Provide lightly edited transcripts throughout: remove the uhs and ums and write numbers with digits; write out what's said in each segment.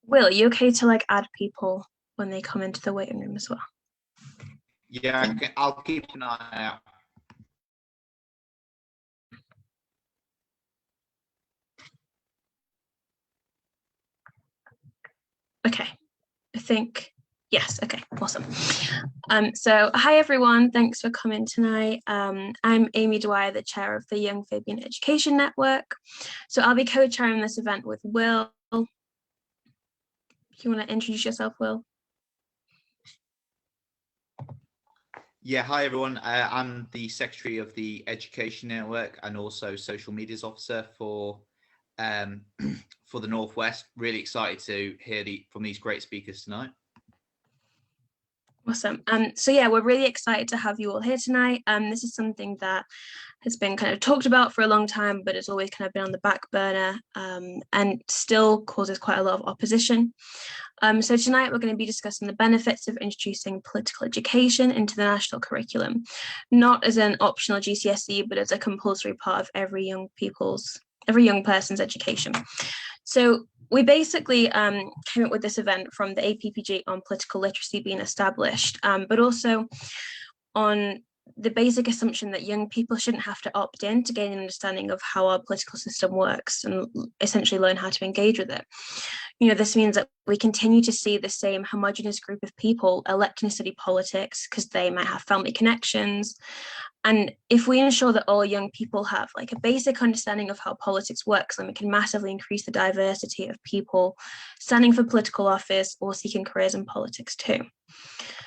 Will, are you okay to like add people when they come into the waiting room as well? Yeah, I'll keep an eye out. Okay, I think, yes, okay, awesome. So hi everyone, thanks for coming tonight. I'm Amy Dwyer, the chair of the Young Fabian Education Network. So I'll be co-chairing this event with Will. Do you want to introduce yourself, Will? Yeah, hi everyone. I'm the secretary of the Education Network and also social medias officer for for the Northwest. Really excited to hear from these great speakers tonight. Awesome. So yeah, we're really excited to have you all here tonight. This is something that has been kind of talked about for a long time, but it's always kind of been on the back burner and still causes quite a lot of opposition. So tonight we're going to be discussing the benefits of introducing political education into the national curriculum, not as an optional GCSE, but as a compulsory part of every young person's education. So we basically came up with this event from the APPG on political literacy being established, but also on the basic assumption that young people shouldn't have to opt in to gain an understanding of how our political system works and essentially learn how to engage with it. You know, this means that we continue to see the same homogenous group of people electing to study politics because they might have family connections. And if we ensure that all young people have like a basic understanding of how politics works, then we can massively increase the diversity of people standing for political office or seeking careers in politics too.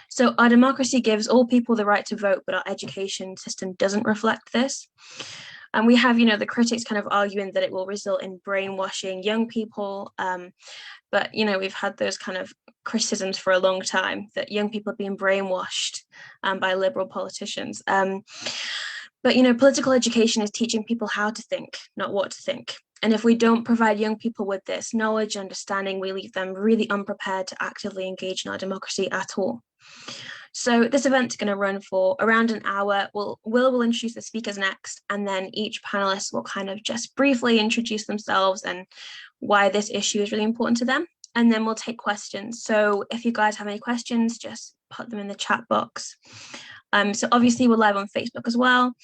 So our democracy gives all people the right to vote, but our education system doesn't reflect this. And we have, the critics kind of arguing that it will result in brainwashing young people. But, we've had those kind of criticisms for a long time that young people are being brainwashed by liberal politicians. But, political education is teaching people how to think, not what to think. And if we don't provide young people with this knowledge, understanding, we leave them really unprepared to actively engage in our democracy at all. So this event is going to run for around an hour. Will introduce the speakers next, and then each panelist will kind of just briefly introduce themselves and why this issue is really important to them. And then we'll take questions. So if you guys have any questions, just put them in the chat box. So obviously we're live on Facebook as well.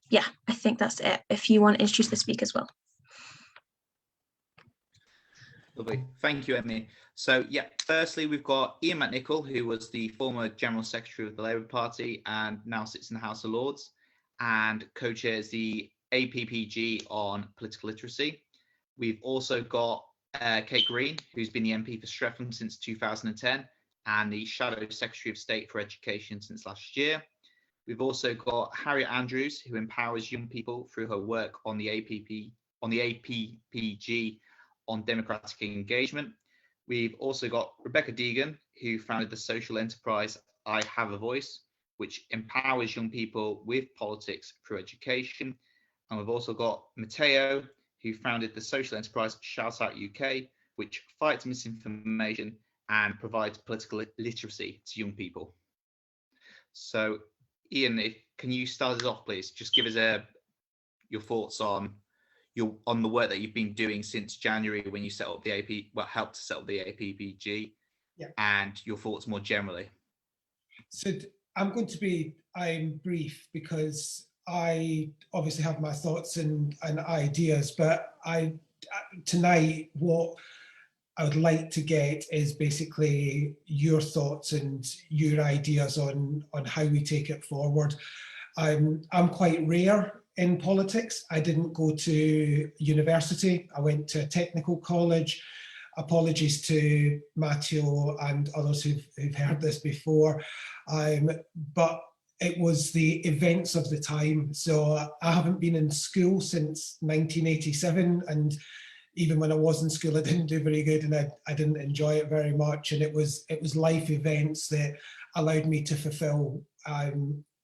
Yeah, I think that's it. If you want to introduce the speakers, Will. Lovely. Thank you, Emily. So, yeah, firstly, we've got Iain McNicol, who was the former General Secretary of the Labour Party and now sits in the House of Lords and co-chairs the APPG on political literacy. We've also got Kate Green, who's been the MP for Streatham since 2010 and the Shadow Secretary of State for Education since last year. We've also got Harriet Andrews, who empowers young people through her work on the APPG on democratic engagement. We've also got Rebecca Deegan, who founded the social enterprise I Have a Voice, which empowers young people with politics through education. And we've also got Matteo, who founded the social enterprise ShoutOut UK, which fights misinformation and provides political literacy to young people. So, Iain, can you start us off, please? Just give us your thoughts on the work that you've been doing since January when you set up the helped to set up the APPG, yeah, and your thoughts more generally. So I'm going to be brief because I obviously have my thoughts and ideas, but tonight what I would like to get is basically your thoughts and your ideas on how we take it forward. I'm quite rare in politics. I didn't go to university. I went to a technical college. Apologies to Matteo and others who've heard this before. But it was the events of the time. So I haven't been in school since 1987. And even when I was in school, I didn't do very good and I didn't enjoy it very much. And it was life events that allowed me to fulfill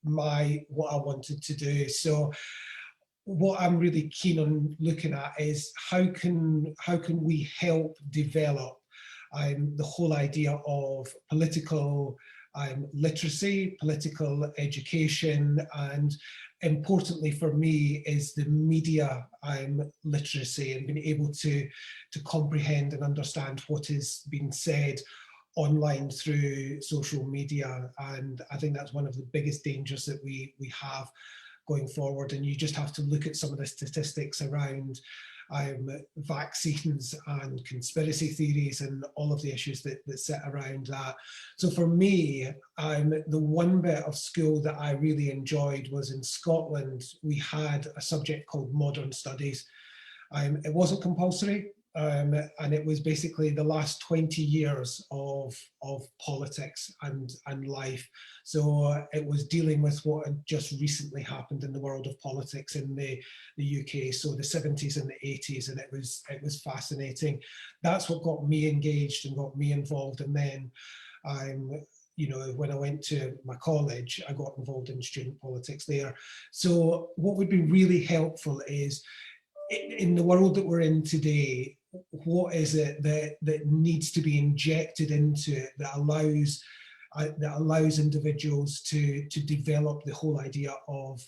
what I wanted to do. So what I'm really keen on looking at is how can we help develop the whole idea of political literacy, political education, and importantly for me is the media literacy and being able to comprehend and understand what is being said online through social media. And I think that's one of the biggest dangers that we have going forward. And you just have to look at some of the statistics around vaccines and conspiracy theories and all of the issues that sit around that. So for me, the one bit of school that I really enjoyed was in Scotland. We had a subject called Modern Studies. It wasn't compulsory, and it was basically the last 20 years of politics and life. So it was dealing with what had just recently happened in the world of politics in the UK, so the 70s and the 80s, and it was fascinating. That's what got me engaged and got me involved. And then you know, when I went to my college, I got involved in student politics there. So what would be really helpful is, in the world that we're in today, what is it that needs to be injected into it that allows individuals to develop the whole idea of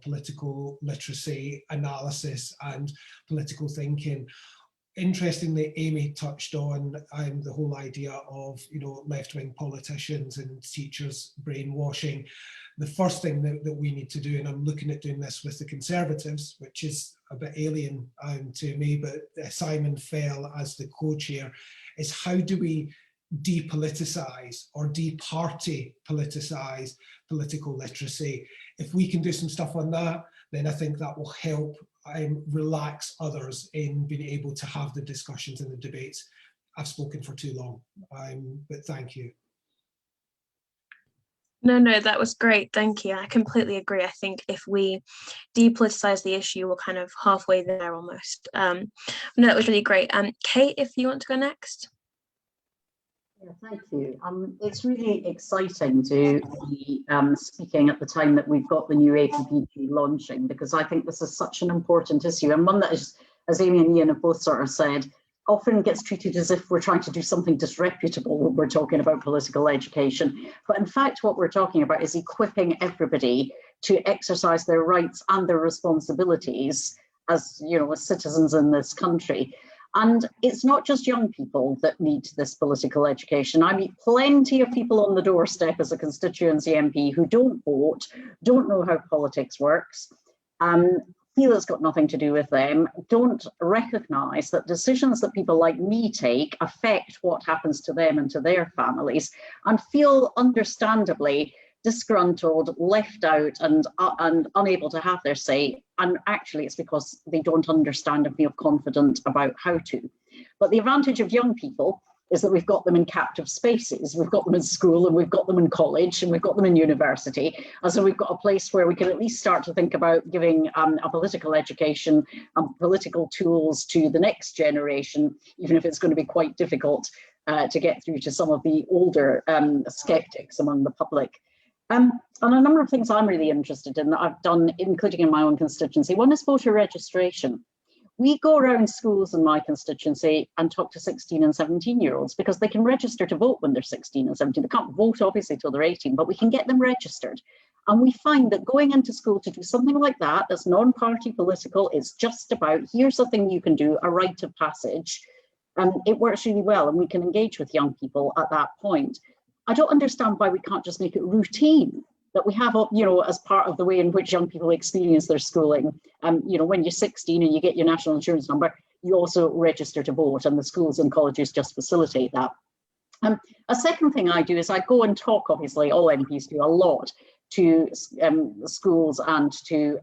political literacy, analysis, and political thinking. Interestingly, Amy touched on the whole idea of, you know, left-wing politicians and teachers brainwashing. The first thing that we need to do, and I'm looking at doing this with the Conservatives, which is a bit alien to me, but Simon Fell as the co-chair, is how do we depoliticize or de-party politicize political literacy? If we can do some stuff on that, then I think that will help relax others in being able to have the discussions and the debates. I've spoken for too long, but thank you. No, that was great. Thank you. I completely agree. I think if we depoliticize the issue, we're kind of halfway there almost. No, it was really great. Kate, if you want to go next. Yeah, thank you. It's really exciting to be speaking at the time that we've got the new APPG launching, because I think this is such an important issue, and one that is, as Amy and Iain have both sort of said, often gets treated as if we're trying to do something disreputable when we're talking about political education. But in fact, what we're talking about is equipping everybody to exercise their rights and their responsibilities as, you know, as citizens in this country. And it's not just young people that need this political education. I meet plenty of people on the doorstep as a constituency MP who don't vote, don't know how politics works, feel it's got nothing to do with them, don't recognise that decisions that people like me take affect what happens to them and to their families, and feel understandably disgruntled, left out, and unable to have their say. And actually it's because they don't understand and feel confident about how to. But the advantage of young people is that we've got them in captive spaces. We've got them in school, and we've got them in college, and we've got them in university. And so we've got a place where we can at least start to think about giving a political education and political tools to the next generation, even if it's going to be quite difficult to get through to some of the older skeptics among the public. And a number of things I'm really interested in that I've done, including in my own constituency. One is voter registration. We go around schools in my constituency and talk to 16 and 17-year-olds because they can register to vote when they're 16 and 17. They can't vote, obviously, till they're 18, but we can get them registered. And we find that going into school to do something like that, that's non-party political, is just about, here's a thing you can do, a rite of passage. And it works really well, and we can engage with young people at that point. I don't understand why we can't just make it routine, that we have, you know, as part of the way in which young people experience their schooling. You know, when you're 16 and you get your national insurance number, you also register to vote, and the schools and colleges just facilitate that. A second thing I do is I go and talk, obviously, all MPs do a lot, to schools and to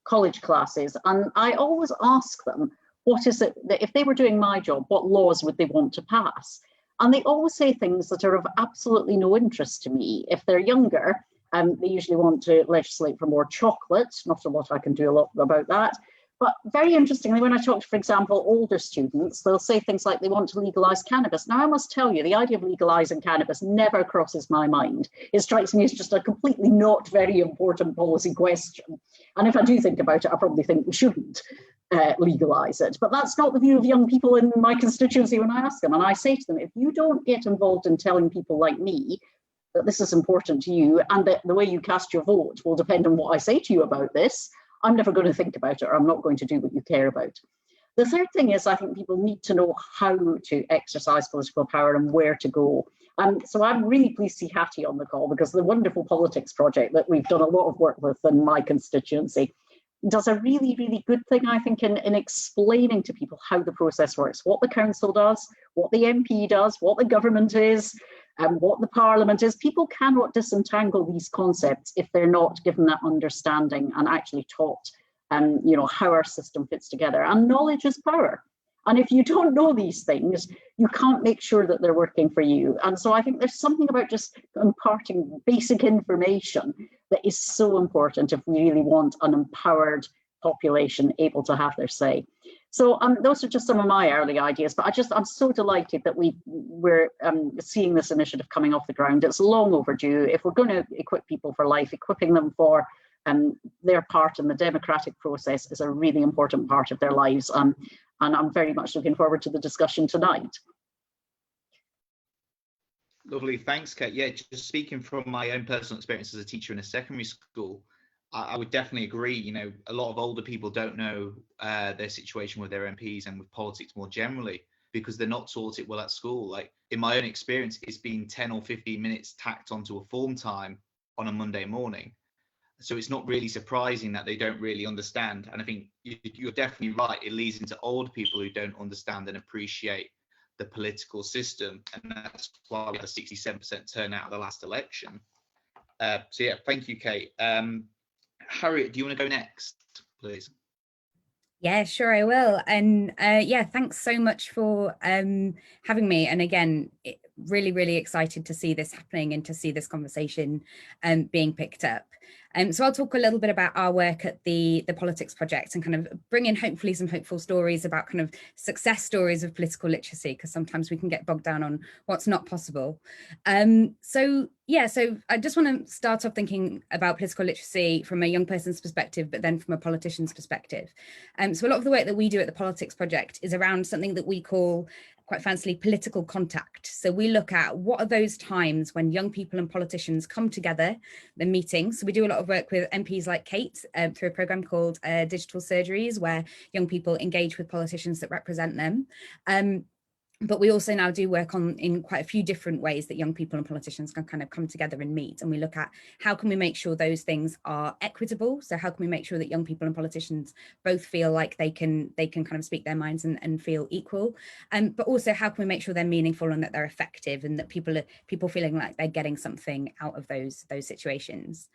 college classes. And I always ask them, what is it that if they were doing my job, what laws would they want to pass? And they always say things that are of absolutely no interest to me. If they're younger, they usually want to legislate for more chocolate. Not a lot I can do a lot about that. But very interestingly, when I talk to, for example, older students, they'll say things like they want to legalise cannabis. Now, I must tell you, the idea of legalising cannabis never crosses my mind. It strikes me as just a completely not very important policy question. And if I do think about it, I probably think we shouldn't legalise it. But that's not the view of young people in my constituency when I ask them. And I say to them, if you don't get involved in telling people like me that this is important to you, and that the way you cast your vote will depend on what I say to you about this, I'm never going to think about it, or I'm not going to do what you care about. The third thing is, I think people need to know how to exercise political power and where to go. So I'm really pleased to see Hattie on the call, because the Wonderful Politics project that we've done a lot of work with in my constituency does a really, really good thing, I think, in explaining to people how the process works, what the council does, what the MP does, what the government is, and what the parliament is. People cannot disentangle these concepts if they're not given that understanding and actually taught you know, how our system fits together. And knowledge is power. And if you don't know these things, you can't make sure that they're working for you. And so I think there's something about just imparting basic information that is so important if we really want an empowered population able to have their say. So those are just some of my early ideas, but I'm so delighted that we're seeing this initiative coming off the ground. It's long overdue. If we're going to equip people for life, equipping them for their part in the democratic process is a really important part of their lives. And I'm very much looking forward to the discussion tonight. Lovely, thanks, Kate. Yeah, just speaking from my own personal experience as a teacher in a secondary school, I would definitely agree. You know, a lot of older people don't know their situation with their MPs and with politics more generally, because they're not taught it well at school. Like in my own experience, it's been 10 or 15 minutes tacked onto a form time on a Monday morning. So it's not really surprising that they don't really understand. And I think you're definitely right. It leads into old people who don't understand and appreciate the political system. And that's why we had a 67% turnout at the last election. So yeah, thank you, Kate. Harriet, do you want to go next, please? Yeah, sure, I will. And yeah, thanks so much for having me. And again, really, really excited to see this happening and to see this conversation being picked up. So I'll talk a little bit about our work at the Politics Project and kind of bring in hopefully some hopeful stories about kind of success stories of political literacy, because sometimes we can get bogged down on what's not possible. So I just want to start off thinking about political literacy from a young person's perspective, but then from a politician's perspective. So a lot of the work that we do at the Politics Project is around something that we call, quite fancily, political contact. So we look at what are those times when young people and politicians come together, the meetings. So we do a lot of work with MPs like Kate through a program called Digital Surgeries, where young people engage with politicians that represent them. But we also now do work in quite a few different ways that young people and politicians can kind of come together and meet. And we look at how can we make sure those things are equitable. So how can we make sure that young people and politicians both feel like they can kind of speak their minds and feel equal. But also how can we make sure they're meaningful and that they're effective and that people feeling like they're getting something out of those situations.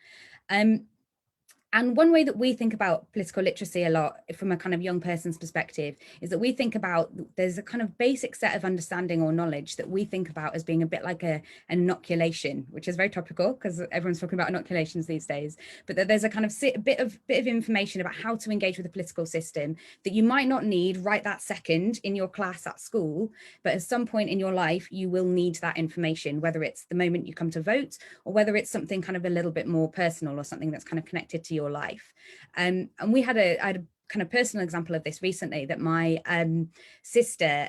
And one way that we think about political literacy a lot from a kind of young person's perspective is that we think about, there's a kind of basic set of understanding or knowledge that we think about as being a bit like an inoculation, which is very topical because everyone's talking about inoculations these days, but that there's a kind of bit of information about how to engage with the political system that you might not need right that second in your class at school, but at some point in your life, you will need that information, whether it's the moment you come to vote or whether it's something kind of a little bit more personal or something that's kind of connected to your life. And I had a kind of personal example of this recently, that my sister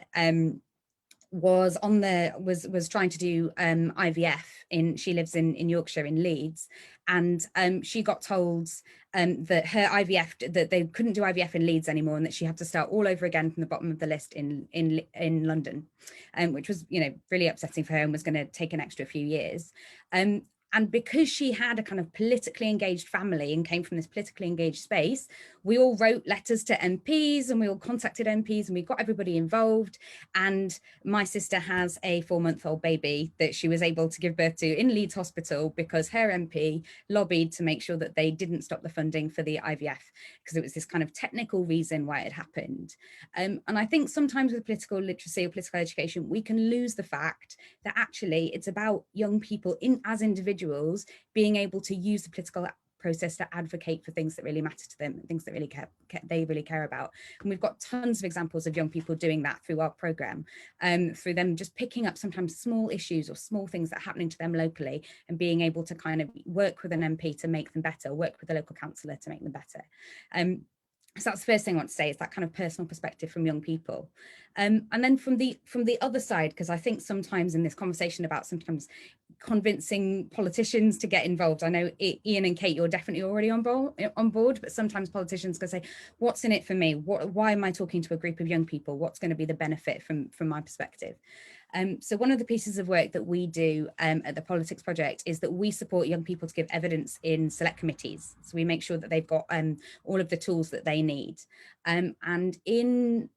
was trying to do IVF she lives in Yorkshire in Leeds, and she got told that her IVF, that they couldn't do IVF in Leeds anymore, and that she had to start all over again from the bottom of the list in London, which was, you know, really upsetting for her and was going to take an extra few years. And because she had a kind of politically engaged family and came from this politically engaged space, we all wrote letters to MPs and we all contacted MPs and we got everybody involved. And my sister has a 4-month-old baby that she was able to give birth to in Leeds Hospital because her MP lobbied to make sure that they didn't stop the funding for the IVF, because it was this kind of technical reason why it happened. And I think sometimes with political literacy or political education, we can lose the fact that actually it's about young people as individuals being able to use the political process to advocate for things that really matter to them, things that they really care about. And we've got tons of examples of young people doing that through our program, through them just picking up sometimes small issues or small things that are happening to them locally and being able to kind of work with an MP to make them better, work with a local councillor to make them better. So that's the first thing I want to say, is that kind of personal perspective from young people. And then from the other side, because I think sometimes in this conversation about sometimes convincing politicians to get involved. I know Iain and Kate, you're definitely already on board, but sometimes politicians can say, what's in it for me? Why am I talking to a group of young people? What's going to be the benefit from my perspective? So one of the pieces of work that we do at the Politics Project is that we support young people to give evidence in select committees. So we make sure that they've got all of the tools that they need. And in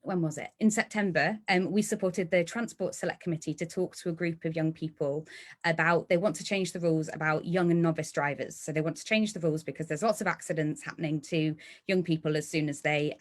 September, we supported the Transport Select Committee to talk to a group of young people about, they want to change the rules about young and novice drivers. So they want to change the rules because there's lots of accidents happening to young people as soon as they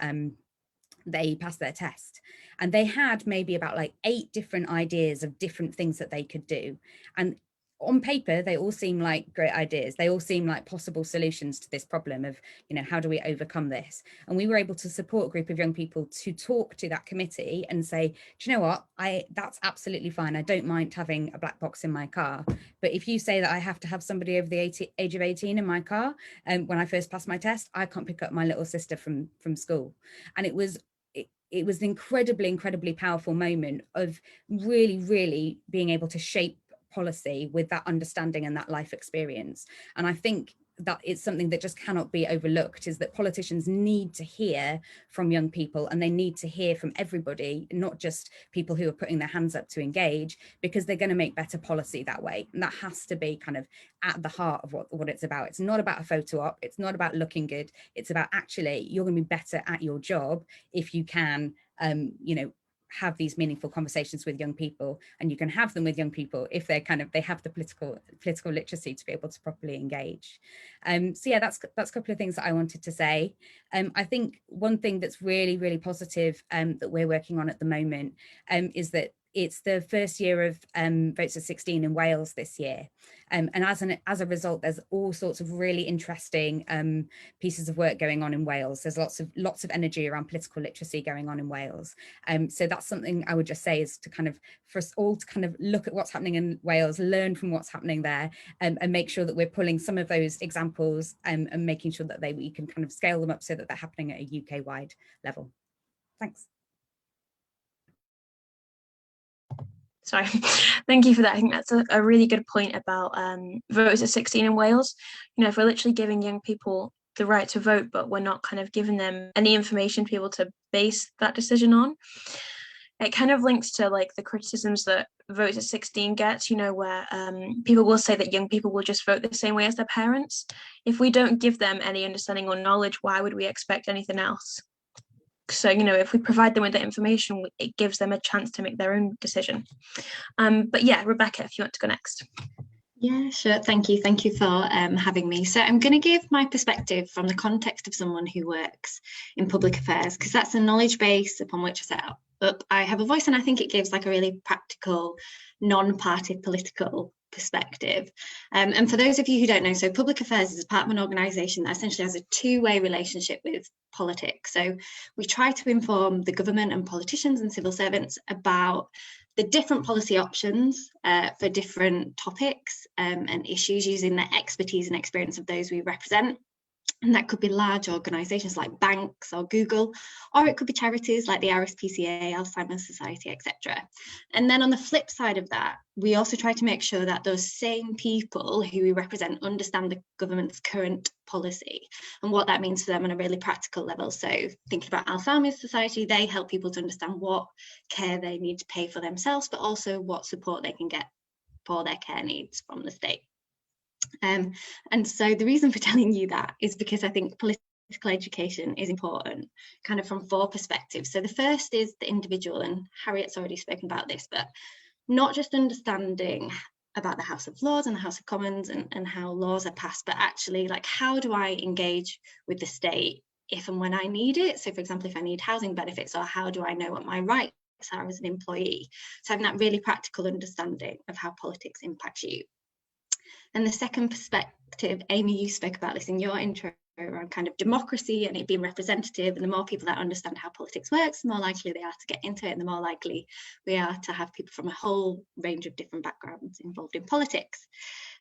pass their test. And they had maybe about like 8 different ideas of different things that they could do. And on paper, they all seem like great ideas. They all seem like possible solutions to this problem of, you know, how do we overcome this? And we were able to support a group of young people to talk to that committee and say, do you know what, that's absolutely fine. I don't mind having a black box in my car. But if you say that I have to have somebody over the age of 18 in my car, when I first pass my test, I can't pick up my little sister from school. And it was an incredibly powerful moment of really being able to shape policy with that understanding and that life experience. And I think that it's something that just cannot be overlooked, is that politicians need to hear from young people, and they need to hear from everybody, not just people who are putting their hands up to engage, because they're going to make better policy that way. And that has to be kind of at the heart of what it's about. It's not about a photo op, it's not about looking good, it's about actually you're going to be better at your job if you can have these meaningful conversations with young people, and you can have them with young people if they have the political literacy to be able to properly engage. So yeah, that's a couple of things that I wanted to say. I think one thing that's really positive that we're working on at the moment is that it's the first year of Votes at 16 in Wales this year. And as a result, there's all sorts of really interesting pieces of work going on in Wales. There's lots of energy around political literacy going on in Wales. So that's something I would just say, is to kind of, for us all to kind of look at what's happening in Wales, learn from what's happening there, and make sure that we're pulling some of those examples and making sure that we can kind of scale them up so that they're happening at a UK-wide level. Thanks. Sorry, thank you for that. I think that's a really good point about voters at 16 in Wales. You know, if we're literally giving young people the right to vote, but we're not kind of giving them any information to be able to base that decision on, it kind of links to like the criticisms that voters at 16 gets, you know, where people will say that young people will just vote the same way as their parents. If we don't give them any understanding or knowledge, why would we expect anything else? So, you know, if we provide them with that information, it gives them a chance to make their own decision. But yeah, Rebecca, if you want to go next. Yeah, sure. Thank you for having me. So I'm going to give my perspective from the context of someone who works in public affairs, because that's the knowledge base upon which I set up. I have a voice, and I think it gives like a really practical, non-party political perspective. And for those of you who don't know, so public affairs is a part of an organisation that essentially has a two-way relationship with politics. So we try to inform the government and politicians and civil servants about the different policy options for different topics and issues, using the expertise and experience of those we represent. And that could be large organisations like banks or Google, or it could be charities like the RSPCA, Alzheimer's Society, etc. And then on the flip side of that, we also try to make sure that those same people who we represent understand the government's current policy and what that means for them on a really practical level. So thinking about Alzheimer's Society, they help people to understand what care they need to pay for themselves, but also what support they can get for their care needs from the state. And so the reason for telling you that is because I think political education is important, kind of from 4 perspectives. So the first is the individual, and Harriet's already spoken about this, but not just understanding about the House of Lords and the House of Commons and how laws are passed, but actually like, how do I engage with the state if and when I need it? So for example, if I need housing benefits, or how do I know what my rights are as an employee? So having that really practical understanding of how politics impacts you. And the second perspective, Amy, you spoke about this in your intro, around kind of democracy and it being representative, and the more people that understand how politics works, the more likely they are to get into it, and the more likely we are to have people from a whole range of different backgrounds involved in politics.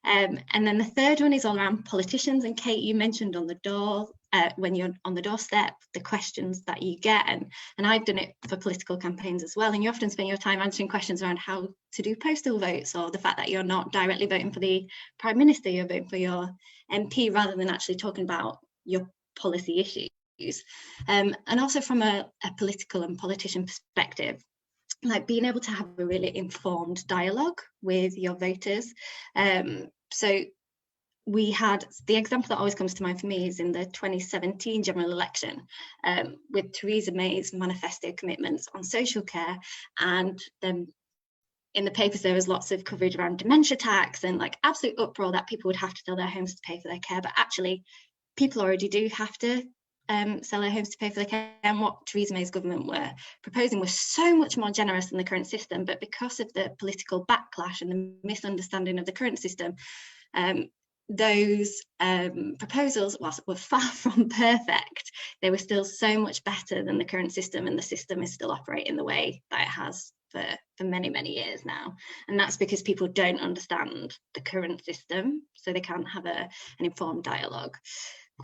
And then the third one is all around politicians. And Kate, you mentioned on the door, when you're on the doorstep, the questions that you get. And I've done it for political campaigns as well. And you often spend your time answering questions around how to do postal votes, or the fact that you're not directly voting for the Prime Minister, you're voting for your MP, rather than actually talking about your policy issues. And also from a political and politician perspective, like being able to have a really informed dialogue with your voters. So we had, the example that always comes to mind for me is in the 2017 general election, with Theresa May's manifesto commitments on social care, and then in the papers there was lots of coverage around dementia tax and like absolute uproar that people would have to sell their homes to pay for their care, but actually people already do have to sell their homes to pay for their care. And what Theresa May's government were proposing was so much more generous than the current system, but because of the political backlash and the misunderstanding of the current system, those proposals, whilst were far from perfect, they were still so much better than the current system, and the system is still operating the way that it has for many, many years now. And that's because people don't understand the current system, so they can't have an informed dialogue.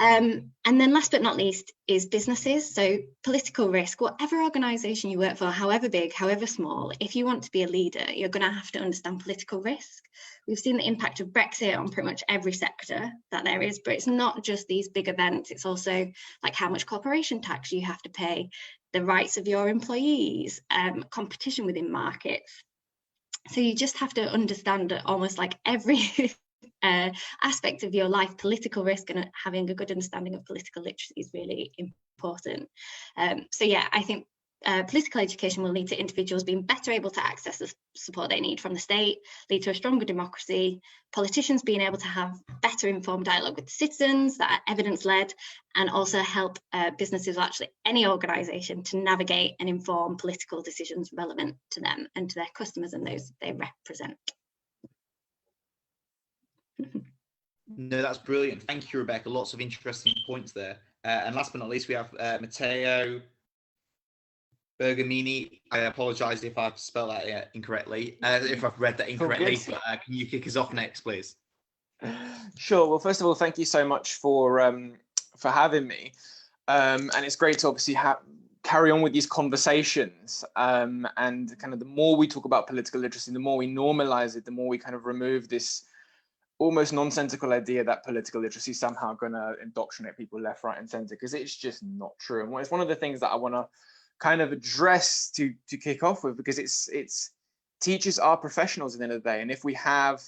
And then last but not least is businesses. So political risk, whatever organisation you work for, however big, however small, if you want to be a leader, you're going to have to understand political risk. We've seen the impact of Brexit on pretty much every sector that there is, but it's not just these big events, it's also like how much corporation tax you have to pay, the rights of your employees, competition within markets. So you just have to understand almost like every aspect of your life, political risk, and having a good understanding of political literacy is really important. So yeah, I think political education will lead to individuals being better able to access the support they need from the state, lead to a stronger democracy, politicians being able to have better informed dialogue with citizens that are evidence-led, and also help businesses, or actually any organisation, to navigate and inform political decisions relevant to them and to their customers and those they represent. No, that's brilliant. Thank you, Rebecca. Lots of interesting points there. And last but not least, we have Matteo Bergamini. I apologise if I've spelled that incorrectly, if I've read that incorrectly. But, can you kick us off next, please? Sure. Well, first of all, thank you so much for having me. And it's great to obviously carry on with these conversations. And kind of the more we talk about political literacy, the more we normalise it, the more we kind of remove this almost nonsensical idea that political literacy is somehow going to indoctrinate people left, right, and centre, because it's just not true. And it's one of the things that I want to kind of address to kick off with, because it's teachers are professionals at the end of the day, and if we have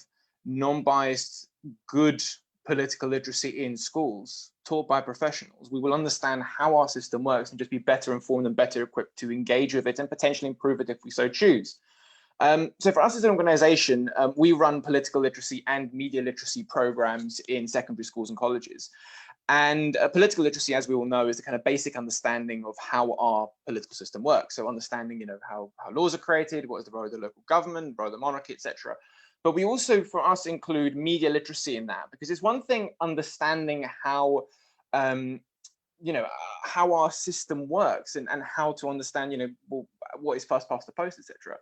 non-biased, good political literacy in schools taught by professionals, we will understand how our system works and just be better informed and better equipped to engage with it and potentially improve it if we so choose. So for us as an organisation, we run political literacy and media literacy programs in secondary schools and colleges. And political literacy, as we all know, is the kind of basic understanding of how our political system works. So understanding, how laws are created, what is the role of the local government, role of the monarchy, etc. But we also, for us, include media literacy in that, because it's one thing understanding how, how our system works and how to understand, what is first past the post, etc.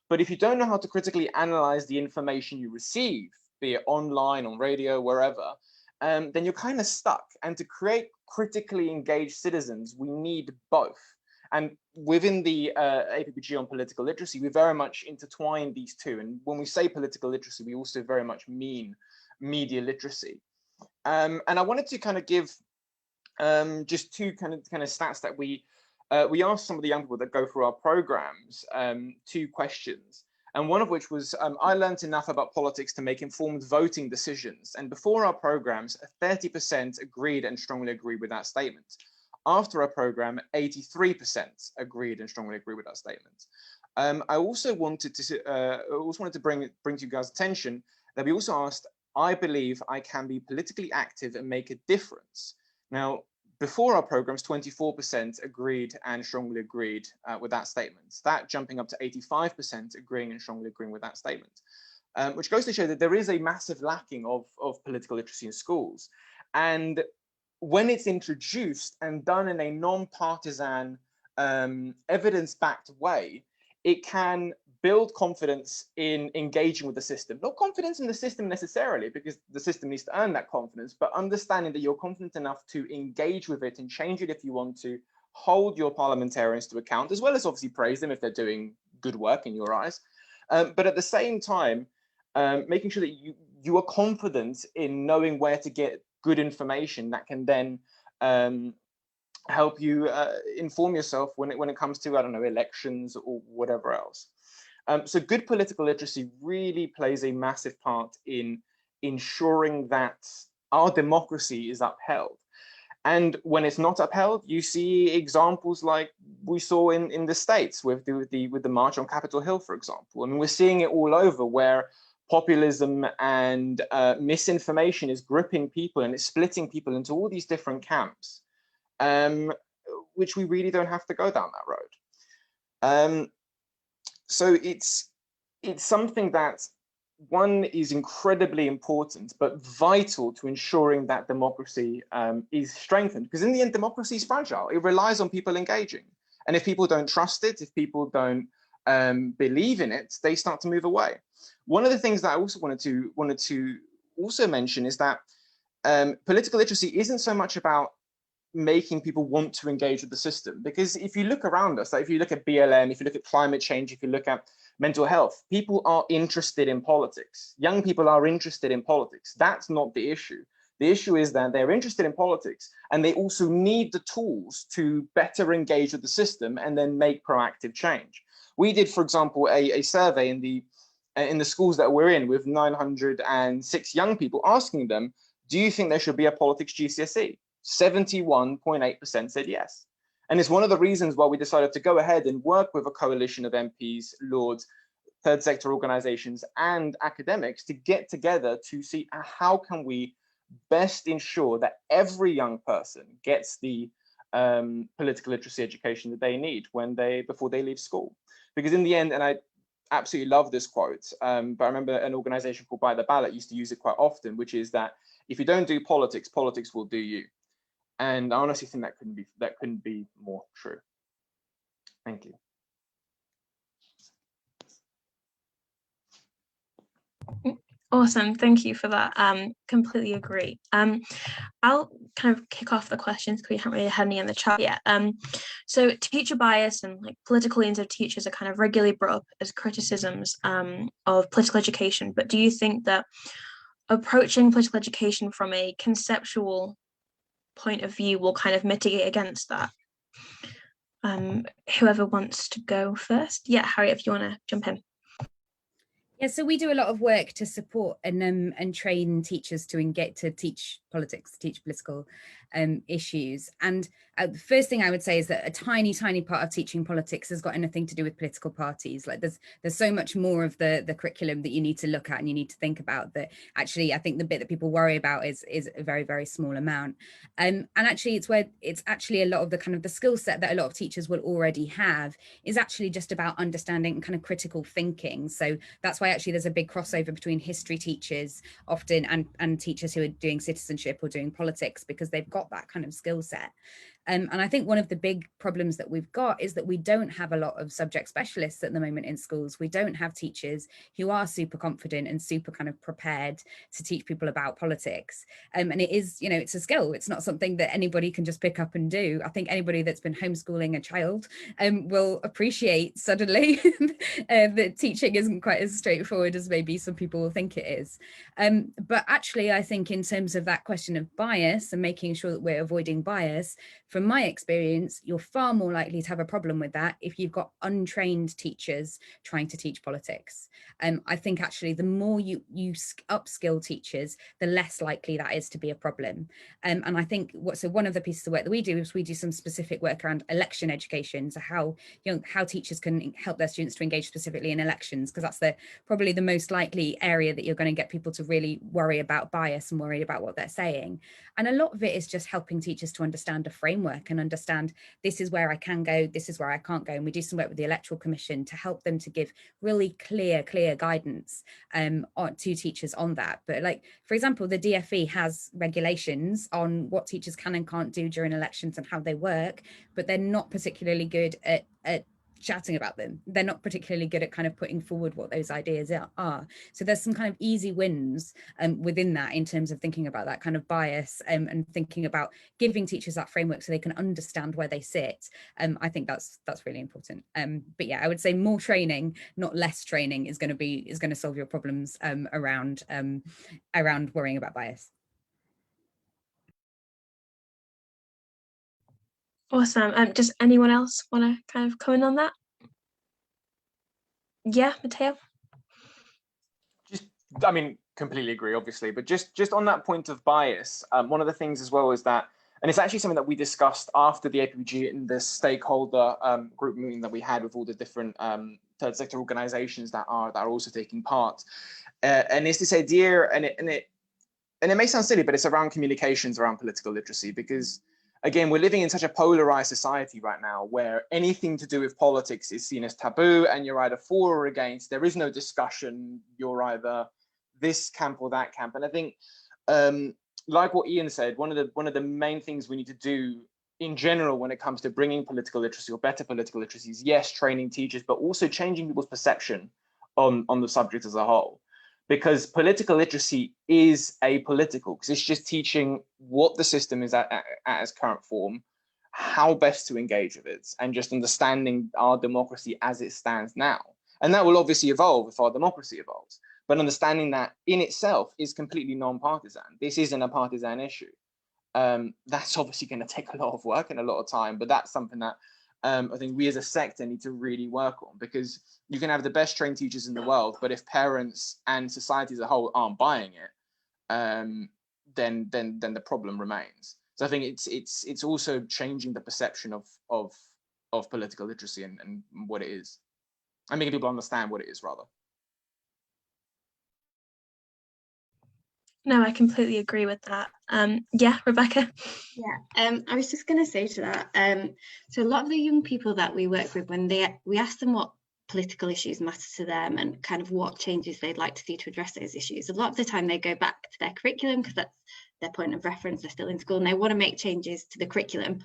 But if you don't know how to critically analyze the information you receive, be it online, on radio, wherever, then you're kind of stuck. And to create critically engaged citizens, we need both. And within the APPG on political literacy, we very much intertwine these two. And when we say political literacy, we also very much mean media literacy. And I wanted to kind of give just two kind of stats that we asked some of the young people that go through our programs 2 questions. And one of which was, I learned enough about politics to make informed voting decisions. And before our programs, 30% agreed and strongly agreed with that statement. After our program, 83% agreed and strongly agreed with that statement. I also wanted to bring to you guys' attention that we also asked, I believe I can be politically active and make a difference. Now, before our programs, 24% agreed and strongly agreed with that statement. That jumping up to 85% agreeing and strongly agreeing with that statement, which goes to show that there is a massive lacking of political literacy in schools. And when it's introduced and done in a non-partisan, evidence-backed way, it can build confidence in engaging with the system. Not confidence in the system necessarily, because the system needs to earn that confidence, but understanding that you're confident enough to engage with it and change it if you want to, hold your parliamentarians to account, as well as obviously praise them if they're doing good work in your eyes. But at the same time, making sure that you are confident in knowing where to get good information that can then help you inform yourself when it comes to, I don't know, elections or whatever else. So good political literacy really plays a massive part in ensuring that our democracy is upheld. And when it's not upheld, you see examples like we saw in the States with the march on Capitol Hill, for example. I mean, we're seeing it all over, where populism and misinformation is gripping people and it's splitting people into all these different camps, which we really don't have to go down that road. So it's something that, one, is incredibly important, but vital to ensuring that democracy is strengthened. Because in the end, democracy is fragile. It relies on people engaging. And if people don't trust it, if people don't believe in it, they start to move away. One of the things that I also wanted to also mention is that political literacy isn't so much about making people want to engage with the system. Because if you look around us, like if you look at BLM, if you look at climate change, if you look at mental health, people are interested in politics. Young people are interested in politics. That's not the issue. The issue is that they're interested in politics and they also need the tools to better engage with the system and then make proactive change. We did, for example, a survey in the schools that we're in with 906 young people, asking them, do you think there should be a politics GCSE? 71.8% said yes. And it's one of the reasons why we decided to go ahead and work with a coalition of MPs, Lords, third sector organizations and academics to get together to see how can we best ensure that every young person gets the political literacy education that they need before they leave school. Because in the end, and I absolutely love this quote, but I remember an organization called By the Ballot used to use it quite often, which is that if you don't do politics, politics will do you. And I honestly think that couldn't be more true. Thank you. Awesome, thank you for that. Completely agree. I'll kind of kick off the questions because we haven't really had any in the chat yet. So teacher bias and like political leanings of teachers are kind of regularly brought up as criticisms of political education. But do you think that approaching political education from a conceptual point of view will kind of mitigate against that? Whoever wants to go first. Yeah, Harriet, if you want to jump in. Yeah, so we do a lot of work to support and train teachers to teach politics, to teach political issues. And the first thing I would say is that a tiny part of teaching politics has got anything to do with political parties. Like there's so much more of the curriculum that you need to look at and you need to think about, that actually I think the bit that people worry about is a very, very small amount. And actually it's actually a lot of the kind of the skill set that a lot of teachers will already have is actually just about understanding kind of critical thinking. So that's why actually there's a big crossover between history teachers often and teachers who are doing citizenship or doing politics, because they've got that kind of skill set. And I think one of the big problems that we've got is that we don't have a lot of subject specialists at the moment in schools. We don't have teachers who are super confident and super kind of prepared to teach people about politics. And it is, you know, it's a skill. It's not something that anybody can just pick up and do. I think anybody that's been homeschooling a child will appreciate suddenly that teaching isn't quite as straightforward as maybe some people will think it is. But actually, I think in terms of that question of bias and making sure that we're avoiding bias, from my experience, you're far more likely to have a problem with that if you've got untrained teachers trying to teach politics. I think actually the more you upskill teachers, the less likely that is to be a problem. And I think one of the pieces of work that we do is we do some specific work around election education. So how teachers can help their students to engage specifically in elections, because that's probably the most likely area that you're going to get people to really worry about bias and worry about what they're saying. And a lot of it is just helping teachers to understand a framework and understand this is where I can go, this is where I can't go. And we do some work with the Electoral Commission to help them to give really clear guidance to teachers on that. But like, for example, the DfE has regulations on what teachers can and can't do during elections and how they work, but they're not particularly good at shouting about them. They're not particularly good at kind of putting forward what those ideas are. So there's some kind of easy wins within that in terms of thinking about that kind of bias and thinking about giving teachers that framework so they can understand where they sit. I think that's really important. But yeah, I would say more training, not less training, is going to solve your problems around worrying about bias. Awesome. Does anyone else want to kind of comment on that? Yeah, Matteo? I mean, completely agree, obviously, but just on that point of bias, one of the things as well is that, and it's actually something that we discussed after the APPG in the stakeholder group meeting that we had with all the different third sector organizations that are also taking part, and it's this idea, and it may sound silly, but it's around communications around political literacy, because again, we're living in such a polarized society right now where anything to do with politics is seen as taboo, and you're either for or against. There is no discussion. You're either this camp or that camp. And I think, like what Iain said, one of the main things we need to do in general when it comes to bringing political literacy or better political literacy is, yes, training teachers, but also changing people's perception on the subject as a whole. Because political literacy is apolitical, because it's just teaching what the system is at its current form, how best to engage with it, and just understanding our democracy as it stands now. And that will obviously evolve if our democracy evolves. But understanding that in itself is completely non-partisan. This isn't a partisan issue. That's obviously going to take a lot of work and a lot of time, but that's something that I think we as a sector need to really work on, because you can have the best trained teachers in the world, but if parents and society as a whole aren't buying it, then the problem remains. So I think it's also changing the perception of political literacy and what it is, and making people understand what it is rather. No, I completely agree with that. Yeah, Rebecca? Yeah, I was just going to say to that, so a lot of the young people that we work with, when we ask them what political issues matter to them and kind of what changes they'd like to see to address those issues, a lot of the time they go back to their curriculum because that's their point of reference. They're still in school and they want to make changes to the curriculum.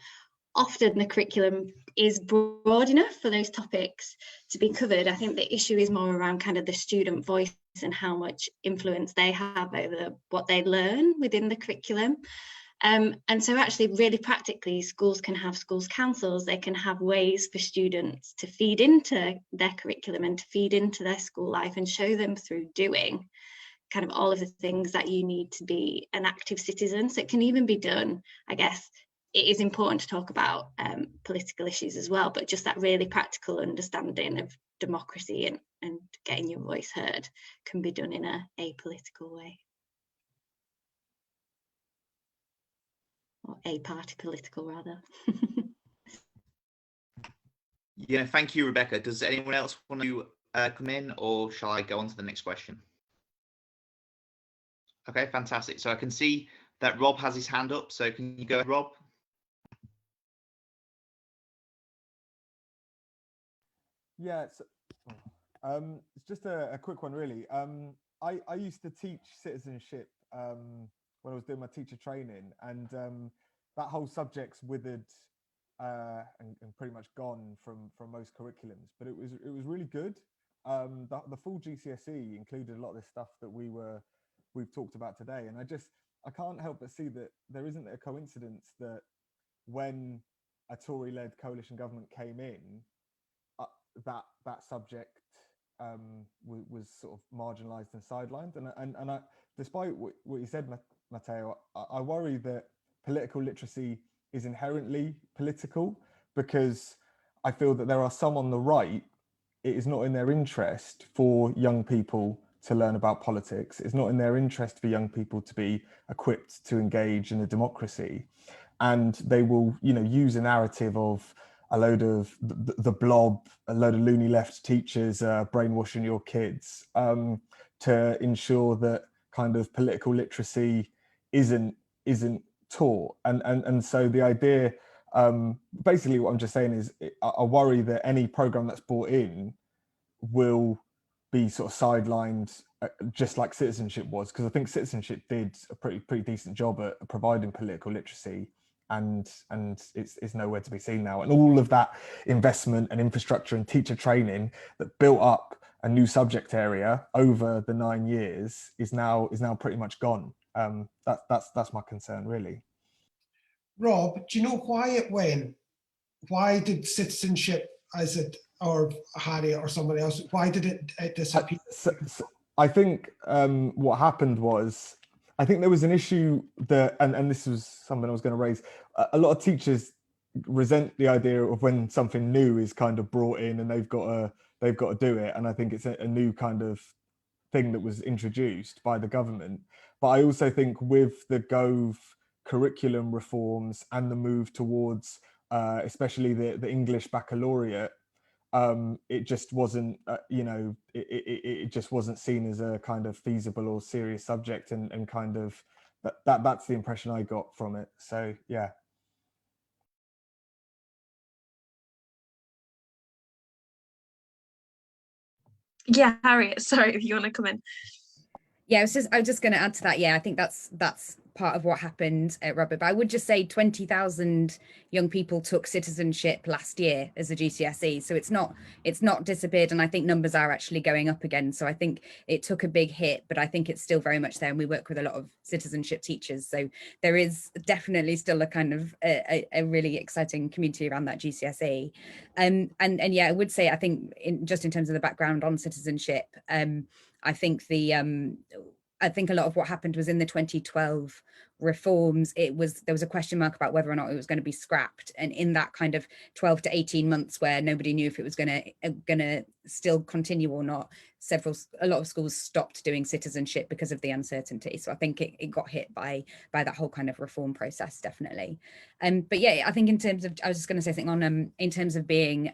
Often the curriculum is broad enough for those topics to be covered. I think the issue is more around kind of the student voice and how much influence they have over what they learn within the curriculum. And so actually really practically, schools can have schools councils. They can have ways for students to feed into their curriculum and to feed into their school life and show them through doing kind of all of the things that you need to be an active citizen. So it can even be done, I guess. It is important to talk about political issues as well, but just that really practical understanding of democracy and getting your voice heard can be done in a apolitical way. Or a-party political, rather. Yeah, thank you, Rebecca. Does anyone else want to come in, or shall I go on to the next question? Okay, fantastic. So I can see that Rob has his hand up. So can you go ahead, Rob? Yeah, it's just a quick one, really. I used to teach citizenship when I was doing my teacher training, and that whole subject's withered and pretty much gone from most curriculums. But it was really good. The full GCSE included a lot of this stuff that we've talked about today, and I can't help but see that there isn't a coincidence that when a Tory-led coalition government came in, that subject was sort of marginalised and sidelined. And I, despite what you said, Matteo, I worry that political literacy is inherently political, because I feel that there are some on the right, it is not in their interest for young people to learn about politics. It's not in their interest for young people to be equipped to engage in a democracy. And they will, use a narrative of a load of the blob, a load of loony left teachers brainwashing your kids to ensure that kind of political literacy isn't taught. And so the idea, basically what I'm just saying is I worry that any program that's brought in will be sort of sidelined, just like citizenship was, because I think citizenship did a pretty decent job at providing political literacy. and it's nowhere to be seen now. And all of that investment and infrastructure and teacher training that built up a new subject area over the 9 years is now pretty much gone. That's my concern, really. Rob, do you know why it went? Why did citizenship, or Harriet or somebody else, why did it disappear? I think what happened was, I think there was an issue that, and this was something I was going to raise, a lot of teachers resent the idea of when something new is kind of brought in and they've got to do it. And I think it's a new kind of thing that was introduced by the government. But I also think with the Gove curriculum reforms and the move towards especially the English baccalaureate, it just wasn't, it just wasn't seen as a kind of feasible or serious subject, and kind of that's the impression I got from it. So yeah. Yeah, Harriet, sorry, if you want to come in. Yeah, I was just going to add to that. Yeah, I think that's part of what happened at Rugby. But I would just say 20,000 young people took citizenship last year as a GCSE. So it's not disappeared, and I think numbers are actually going up again. So I think it took a big hit, but I think it's still very much there. And we work with a lot of citizenship teachers, so there is definitely still a kind of a really exciting community around that GCSE. And yeah, I would say, I think just in terms of the background on citizenship, I think a lot of what happened was in the 2012 reforms, there was a question mark about whether or not it was going to be scrapped, and in that kind of 12 to 18 months where nobody knew if it was going to still continue or not, a lot of schools stopped doing citizenship because of the uncertainty. So I think it got hit by that whole kind of reform process, definitely. But yeah, I think in terms of, I was just going to say something on in terms of being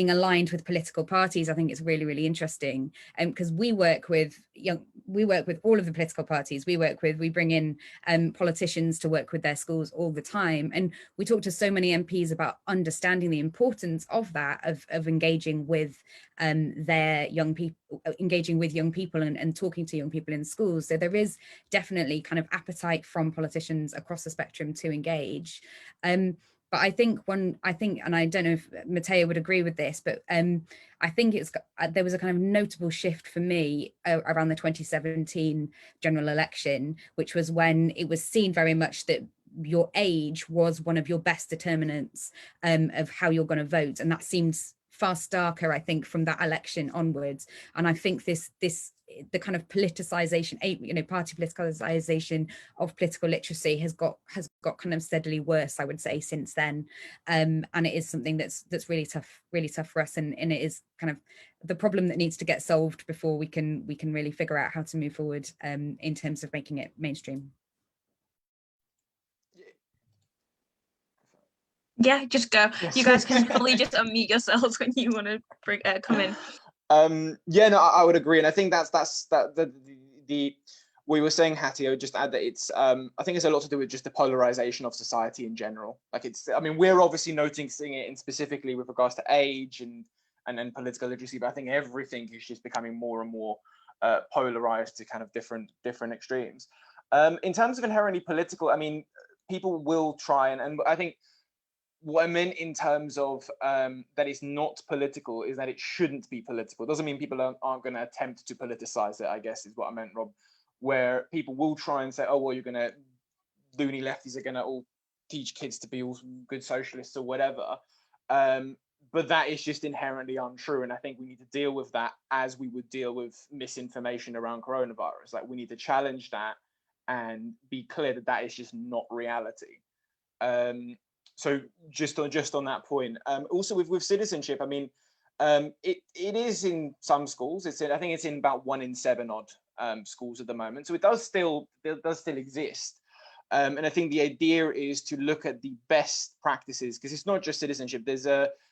aligned with political parties, I think it's really, really interesting, because we work with all of the political parties. We bring in politicians to work with their schools all the time, and we talk to so many MPs about understanding the importance of that, of engaging with their young people, and talking to young people in schools. So there is definitely kind of appetite from politicians across the spectrum to engage. But I think, and I don't know if Matteo would agree with this, but I think there was a kind of notable shift for me around the 2017 general election, which was when it was seen very much that your age was one of your best determinants of how you're going to vote. And that seems far starker, I think, from that election onwards. And I think the kind of politicization, party politicization of political literacy has got kind of steadily worse, I would say, since then. And it is something that's really tough for us, and it is kind of the problem that needs to get solved before we can really figure out how to move forward in terms of making it mainstream. Yeah, just go. Yes. You guys can probably just unmute yourselves when you want to come in. Yeah, no, I would agree, and I think that's the we were saying, Hattie, just add that it's I think it's a lot to do with just the polarization of society in general. Like I mean, we're obviously noticing it in specifically with regards to age and political literacy, but I think everything is just becoming more and more polarized to kind of different extremes. In terms of inherently political, I mean, people will try and I think what I meant in terms of that it's not political is that it shouldn't be political. It doesn't mean people aren't going to attempt to politicize it, I guess is what I meant, Rob, where people will try and say, oh, well, loony lefties are going to all teach kids to be all good socialists or whatever. But that is just inherently untrue. And I think we need to deal with that as we would deal with misinformation around coronavirus. Like, we need to challenge that and be clear that that is just not reality. So just on that point, also with citizenship, I mean, it is in some schools. I think it's in about 1 in 7 odd schools at the moment. So it does still exist. And I think the idea is to look at the best practices, because it's not just citizenship.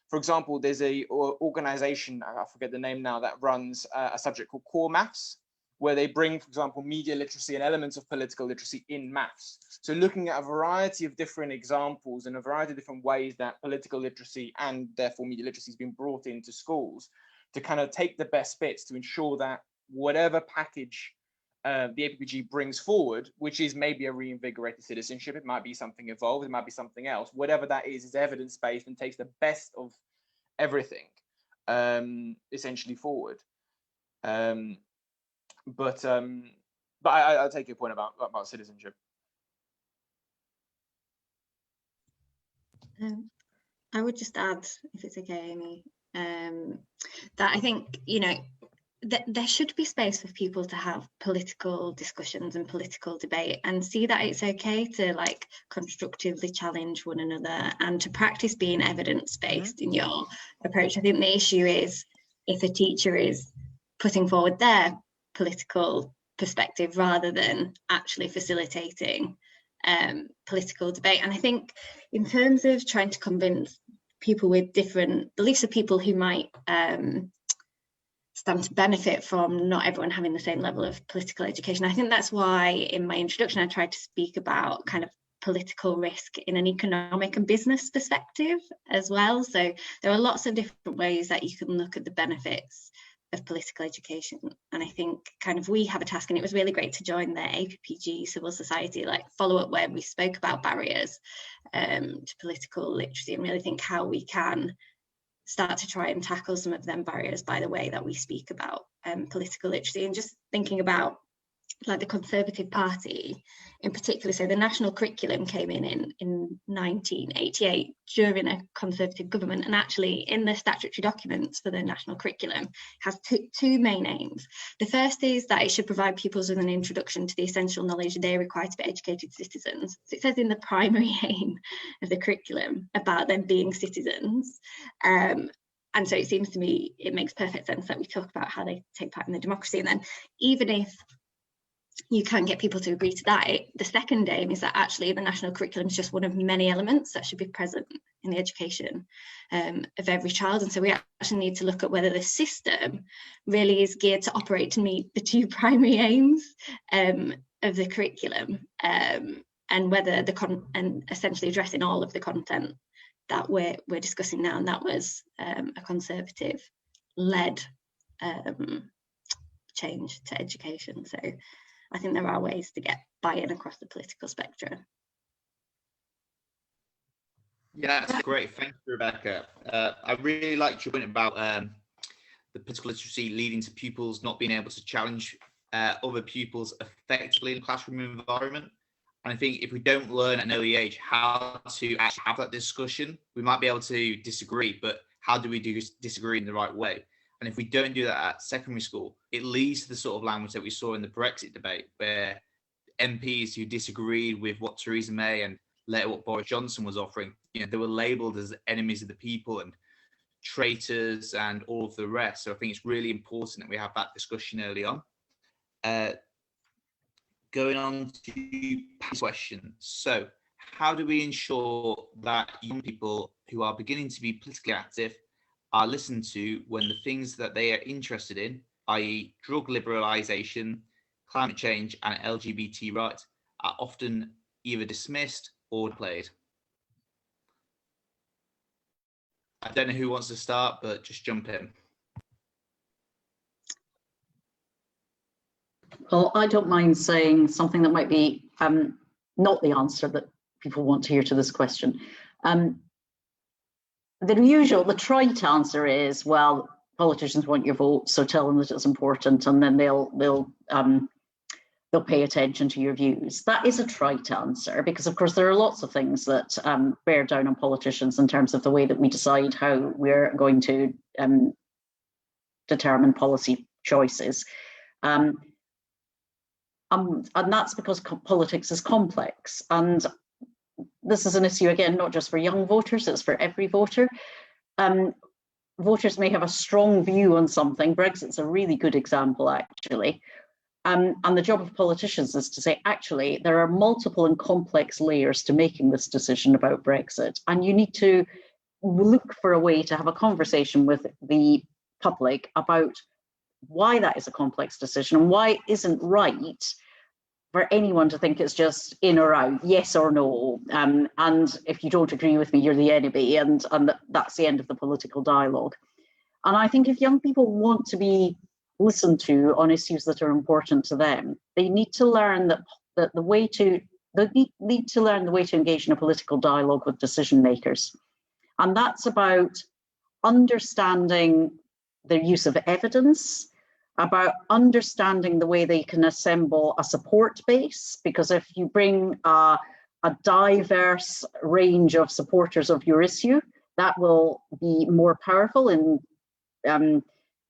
For example, there's a organization, I forget the name now, that runs a subject called Core Maths, where they bring, for example, media literacy and elements of political literacy in maths. So looking at a variety of different examples and a variety of different ways that political literacy and therefore media literacy has been brought into schools to kind of take the best bits to ensure that whatever package the APPG brings forward, which is maybe a reinvigorated citizenship. It might be something evolved, it might be something else. Whatever that is evidence-based and takes the best of everything, essentially forward. But I take your point about citizenship. I would just add, if it's okay, Amy, that I think, you know, there should be space for people to have political discussions and political debate, and see that it's okay to like constructively challenge one another and to practice being evidence-based in your approach. I think the issue is if a teacher is putting forward their political perspective rather than actually facilitating political debate. And I think in terms of trying to convince people with different beliefs, of people who might stand to benefit from not everyone having the same level of political education, I think that's why in my introduction I tried to speak about kind of political risk in an economic and business perspective as well. So there are lots of different ways that you can look at the benefits of political education, and I think kind of we have a task, and it was really great to join the APPG Civil Society like follow-up where we spoke about barriers to political literacy, and really think how we can start to try and tackle some of them barriers by the way that we speak about political literacy. And just thinking about like the Conservative Party in particular, so the national curriculum came in 1988 during a Conservative government, and actually in the statutory documents for the national curriculum has two main aims. The first is that it should provide pupils with an introduction to the essential knowledge they require to be educated citizens. So it says in the primary aim of the curriculum about them being citizens. And so it seems to me it makes perfect sense that we talk about how they take part in the democracy. And then even if you can get people to agree to that, the second aim is that actually the national curriculum is just one of many elements that should be present in the education of every child. And so we actually need to look at whether the system really is geared to operate to meet the two primary aims of the curriculum, and whether and essentially addressing all of the content that we're discussing now. And that was a Conservative-led change to education. So I think there are ways to get buy-in across the political spectrum. Yeah, that's great. Thank you, Rebecca. I really liked your point about the political literacy leading to pupils not being able to challenge other pupils effectively in the classroom environment. And I think if we don't learn at an early age how to actually have that discussion, we might be able to disagree, but how do we disagree in the right way? And if we don't do that at secondary school, it leads to the sort of language that we saw in the Brexit debate, where MPs who disagreed with what Theresa May and later what Boris Johnson was offering, you know, they were labelled as enemies of the people and traitors and all of the rest. So I think it's really important that we have that discussion early on. Going on to Pat's question. So how do we ensure that young people who are beginning to be politically active are listened to when the things that they are interested in, i.e. drug liberalisation, climate change and LGBT rights, are often either dismissed or played? I don't know who wants to start, but just jump in. Well, I don't mind saying something that might be not the answer that people want to hear to this question. The trite answer is, well, politicians want your vote, so tell them that it's important, and then they'll pay attention to your views. That is a trite answer, because of course there are lots of things that bear down on politicians in terms of the way that we decide how we're going to determine policy choices. And that's because politics is complex. And this is an issue, again, not just for young voters, it's for every voter. Voters may have a strong view on something. Brexit's a really good example, actually. And the job of politicians is to say, actually, there are multiple and complex layers to making this decision about Brexit. And you need to look for a way to have a conversation with the public about why that is a complex decision and why it isn't right for anyone to think it's just in or out, yes or no. And if you don't agree with me, you're the enemy, and that's the end of the political dialogue. And I think if young people want to be listen to on issues that are important to them. They need to learn they need to learn the way to engage in a political dialogue with decision makers. And that's about understanding their use of evidence, about understanding the way they can assemble a support base, because if you bring a diverse range of supporters of your issue, that will be more powerful in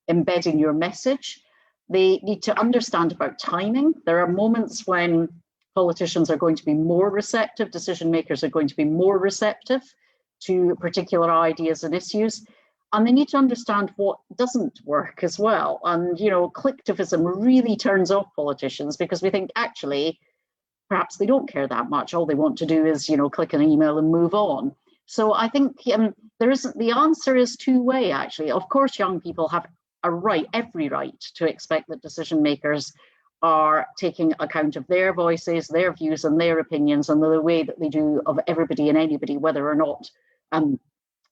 embedding your message. They need to understand about timing. There are moments when politicians are going to be more receptive, decision makers are going to be more receptive to particular ideas and issues. And they need to understand what doesn't work as well. And, you know, clicktivism really turns off politicians because we think actually, perhaps they don't care that much. All they want to do is, you know, click an email and move on. So I think the answer is two-way, actually. Of course, young people have every right to expect that decision makers are taking account of their voices, their views and their opinions, and the way that they do of everybody and anybody, whether or not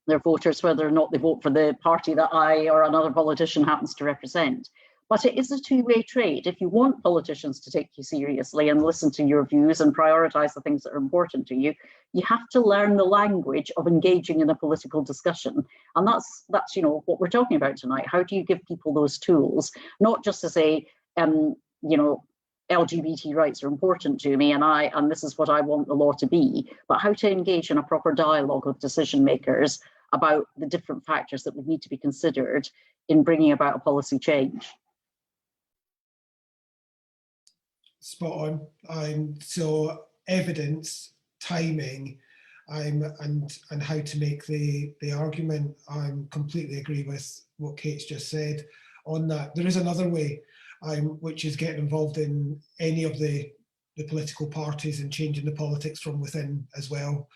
they're voters, whether or not they vote for the party that I or another politician happens to represent. But it is a two-way trade. If you want politicians to take you seriously and listen to your views and prioritize the things that are important to you, you have to learn the language of engaging in a political discussion. And that's you know, what we're talking about tonight. How do you give people those tools, not just to say, you know, LGBT rights are important to me and this is what I want the law to be, but how to engage in a proper dialogue with decision makers about the different factors that would need to be considered in bringing about a policy change. Spot on. So evidence, timing, and how to make the argument. I completely agree with what Kate's just said on that. There is another way, which is getting involved in any of the political parties and changing the politics from within as well.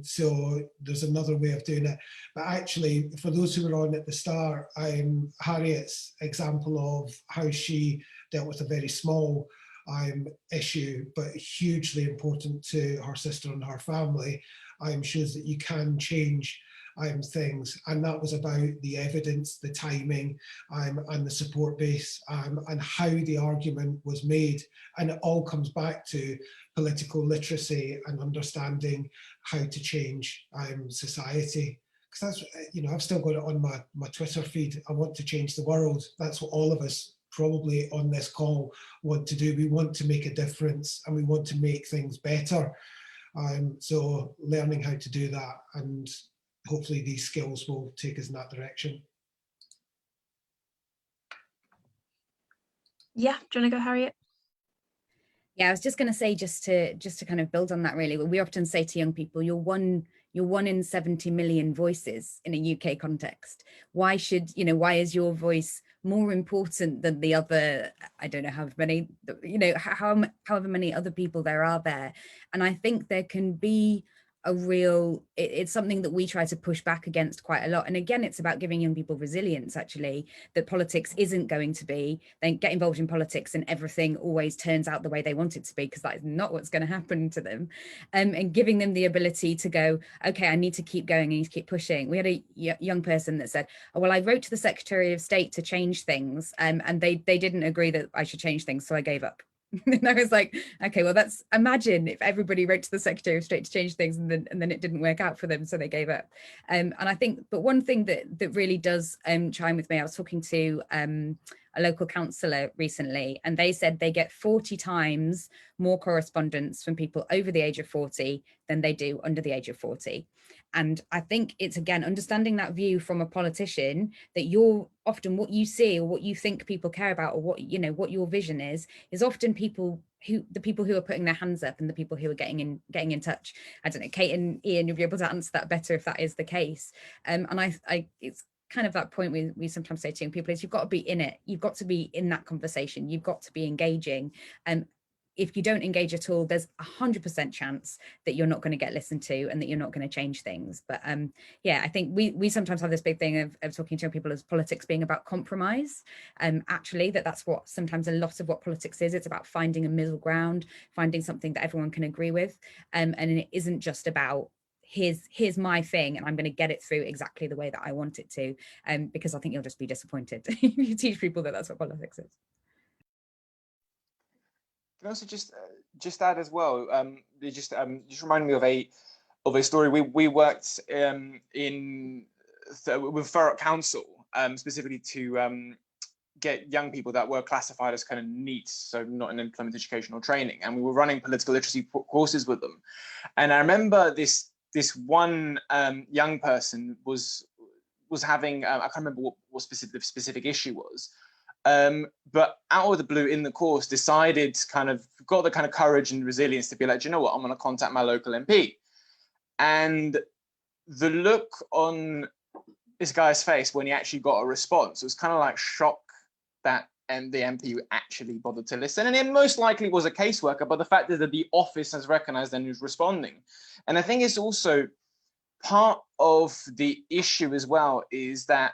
So there's another way of doing it. But actually, for those who were on at the start, Harriet's example of how she dealt with a very small issue, but hugely important to her sister and her family, shows that you can change things. And that was about the evidence, the timing, and the support base, and how the argument was made. And it all comes back to political literacy and understanding how to change society. Because that's, you know, I've still got it on my Twitter feed. I want to change the world. That's what all of us probably on this call want to do. We want to make a difference and we want to make things better. So learning how to do that, and hopefully these skills will take us in that direction. Yeah, do you want to go, Harriet? Yeah, I was just going to say, just to kind of build on that, really, we often say to young people, you're one in 70 million voices in a UK context. Why is your voice more important than the other, I don't know how many, you know, however many other people there are there. And I think there can be it's something that we try to push back against quite a lot. And again, it's about giving young people resilience, actually, that politics isn't going to be, they get involved in politics and everything always turns out the way they want it to be, because that is not what's going to happen to them. And giving them the ability to go, okay, I need to keep going, I need to keep pushing. We had a young person that said, oh, well, I wrote to the Secretary of State to change things, and they didn't agree that I should change things, so I gave up. And I was like, okay, well, imagine if everybody wrote to the Secretary of State to change things and then it didn't work out for them, so they gave up. And I think, but one thing that really does chime with me, I was talking to a local councillor recently, and they said they get 40 times more correspondence from people over the age of 40 than they do under the age of 40. And I think it's, again, understanding that view from a politician, that you're often what you see or what you think people care about, or what, you know, what your vision is often the people who are putting their hands up and the people who are getting in touch. I don't know, Kate and Iain, you'll be able to answer that better if that is the case. And I it's kind of that point we sometimes say to young people is, you've got to be in it, you've got to be in that conversation, you've got to be engaging. If you don't engage at all, there's 100% chance that you're not going to get listened to and that you're not going to change things. But yeah, I think we sometimes have this big thing of talking to people as politics being about compromise. Actually, that's what sometimes a lot of what politics is. It's about finding a middle ground, finding something that everyone can agree with. And it isn't just about here's my thing, and I'm going to get it through exactly the way that I want it to, because I think you'll just be disappointed if you teach people that that's what politics is. Can I also just add as well, just remind me of a story. We worked with Thurrock Council, specifically to get young people that were classified as kind of NEET, so not in employment educational training, and we were running political literacy courses with them. And I remember this one young person was having, I can't remember what the specific issue was, but out of the blue in the course decided, got the kind of courage and resilience to be like, you know what, I'm going to contact my local MP. And the look on this guy's face when he actually got a response, it was kind of like shock that the MP actually bothered to listen. And it most likely was a caseworker, but the fact is that the office has recognized and is responding. And I think it's also part of the issue as well, is that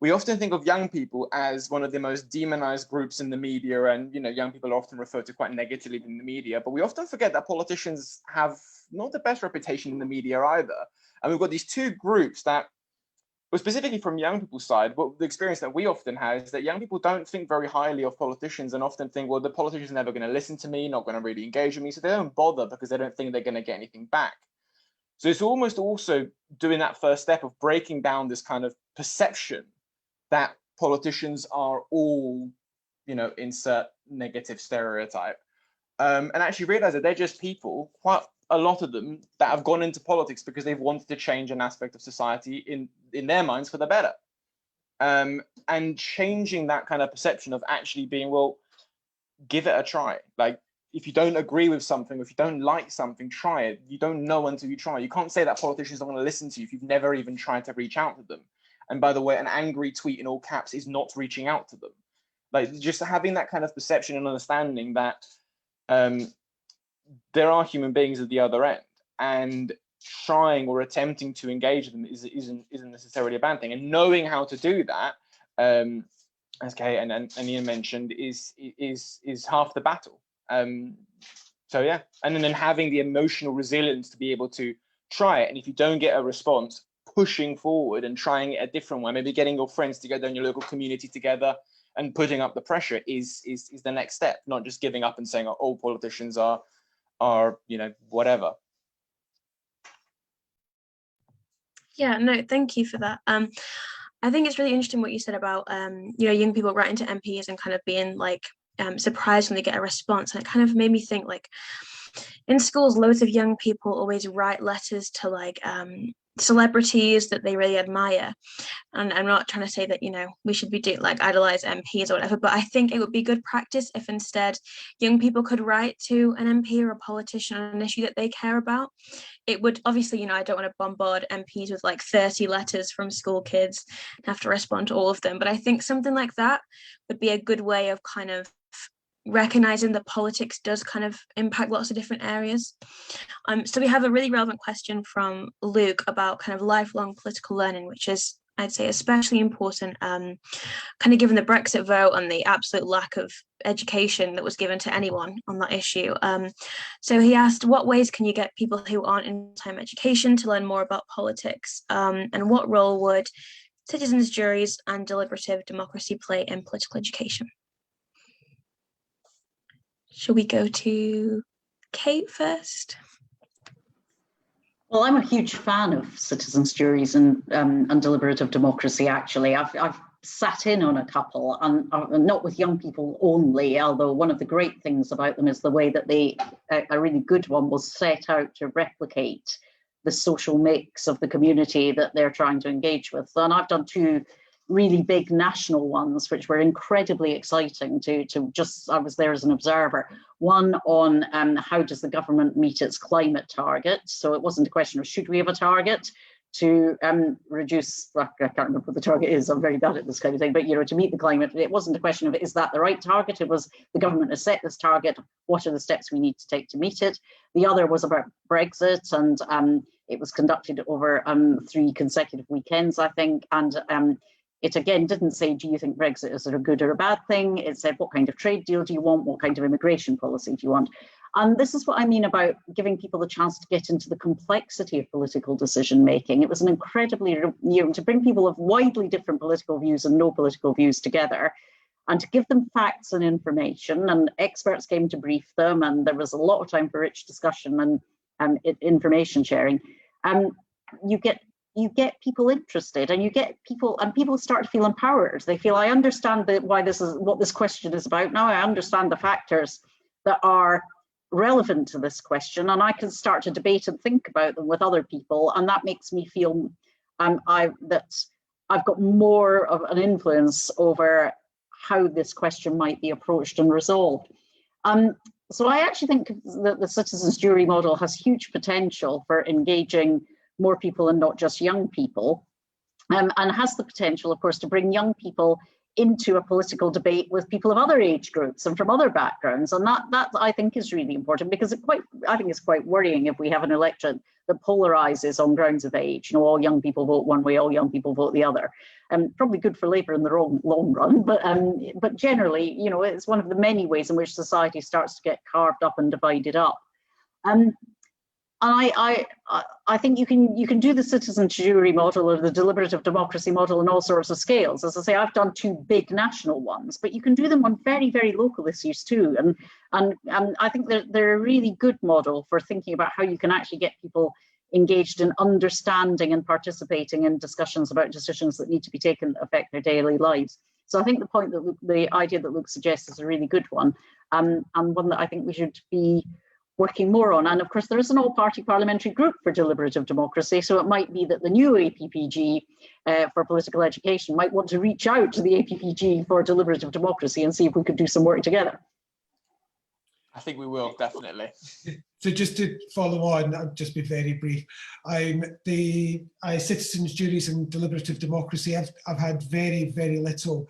we often think of young people as one of the most demonized groups in the media, and young people are often referred to quite negatively in the media, but we often forget that politicians have not the best reputation in the media either. And we've got these two groups that, well, specifically from young people's side, but the experience that we often have is that young people don't think very highly of politicians and often think, well, the politician's never going to listen to me, not going to really engage with me, so they don't bother because they don't think they're going to get anything back. So it's almost also doing that first step of breaking down this kind of perception that politicians are all, insert negative stereotype, and actually realize that they're just people, quite a lot of them, that have gone into politics because they've wanted to change an aspect of society in their minds for the better. And changing that kind of perception of actually being, well, give it a try. Like, if you don't agree with something, if you don't like something, try it. You don't know until you try. You can't say that politicians are going to listen to you if you've never even tried to reach out to them. And by the way, an angry tweet in all caps is not reaching out to them. Like, just having that kind of perception and understanding that there are human beings at the other end, and trying or attempting to engage them isn't necessarily a bad thing. And knowing how to do that, as Kate and Iain mentioned, is half the battle. So yeah, and then having the emotional resilience to be able to try it, and if you don't get a response, pushing forward and trying it a different way, maybe getting your friends together in your local community together and putting up the pressure is the next step, not just giving up and saying, oh, all politicians are whatever. Yeah, no, thank you for that. I think it's really interesting what you said about young people writing to MPs and kind of being like surprised when they get a response. And it kind of made me think, like, in schools, loads of young people always write letters to like celebrities that they really admire. And I'm not trying to say that we should be doing like idolize MPs or whatever, but I think it would be good practice if instead young people could write to an MP or a politician on an issue that they care about. It would obviously, I don't want to bombard MPs with like 30 letters from school kids and have to respond to all of them, but I think something like that would be a good way of kind of recognizing that politics does kind of impact lots of different areas. So we have a really relevant question from Luke about kind of lifelong political learning, which is, I'd say, especially important, kind of given the Brexit vote and the absolute lack of education that was given to anyone on that issue. So he asked, what ways can you get people who aren't in time education to learn more about politics? And what role would citizens' juries and deliberative democracy play in political education? Shall we go to Kate first? Well, I'm a huge fan of citizens' juries and deliberative democracy, actually. I've sat in on a couple, and not with young people only, although one of the great things about them is the way that a really good one was set out to replicate the social mix of the community that they're trying to engage with. And I've done two really big national ones, which were incredibly exciting to just, I was there as an observer. One on how does the government meet its climate target? So it wasn't a question of should we have a target to reduce, well, I can't remember what the target is, I'm very bad at this kind of thing, but to meet the climate, it wasn't a question of is that the right target? It was the government has set this target, what are the steps we need to take to meet it? The other was about Brexit, and it was conducted over 3 consecutive weekends, I think, and it again didn't say, do you think Brexit is a good or a bad thing? It said, what kind of trade deal do you want? What kind of immigration policy do you want? And this is what I mean about giving people the chance to get into the complexity of political decision making. It was an incredibly, to bring people of widely different political views and no political views together, and to give them facts and information, and experts came to brief them, and there was a lot of time for rich discussion and information sharing. You get people interested, and people start to feel empowered. They feel, I understand why this is what this question is about now. I understand the factors that are relevant to this question, and I can start to debate and think about them with other people, and that makes me feel that I've got more of an influence over how this question might be approached and resolved. So I actually think that the citizens' jury model has huge potential for engaging more people and not just young people, and has the potential, of course, to bring young people into a political debate with people of other age groups and from other backgrounds. And that I think is really important, because I think it's quite worrying if we have an electorate that polarizes on grounds of age. You know, all young people vote one way, all young people vote the other. Probably good for Labour in the long run, but generally, you know, it's one of the many ways in which society starts to get carved up and divided up. I think you can do the citizen jury model or the deliberative democracy model on all sorts of scales. As I say, I've done 2 big national ones, but you can do them on very, very local issues too. And I think they're a really good model for thinking about how you can actually get people engaged in understanding and participating in discussions about decisions that need to be taken that affect their daily lives. So I think the idea that Luke suggests is a really good one, and one that I think we should be working more on. And of course, there is an all-party parliamentary group for deliberative democracy, so it might be that the new APPG for political education might want to reach out to the APPG for deliberative democracy and see if we could do some work together. I think we will, definitely. So just to follow on, I'll just be very brief. The citizens' juries and deliberative democracy, I've had very, very little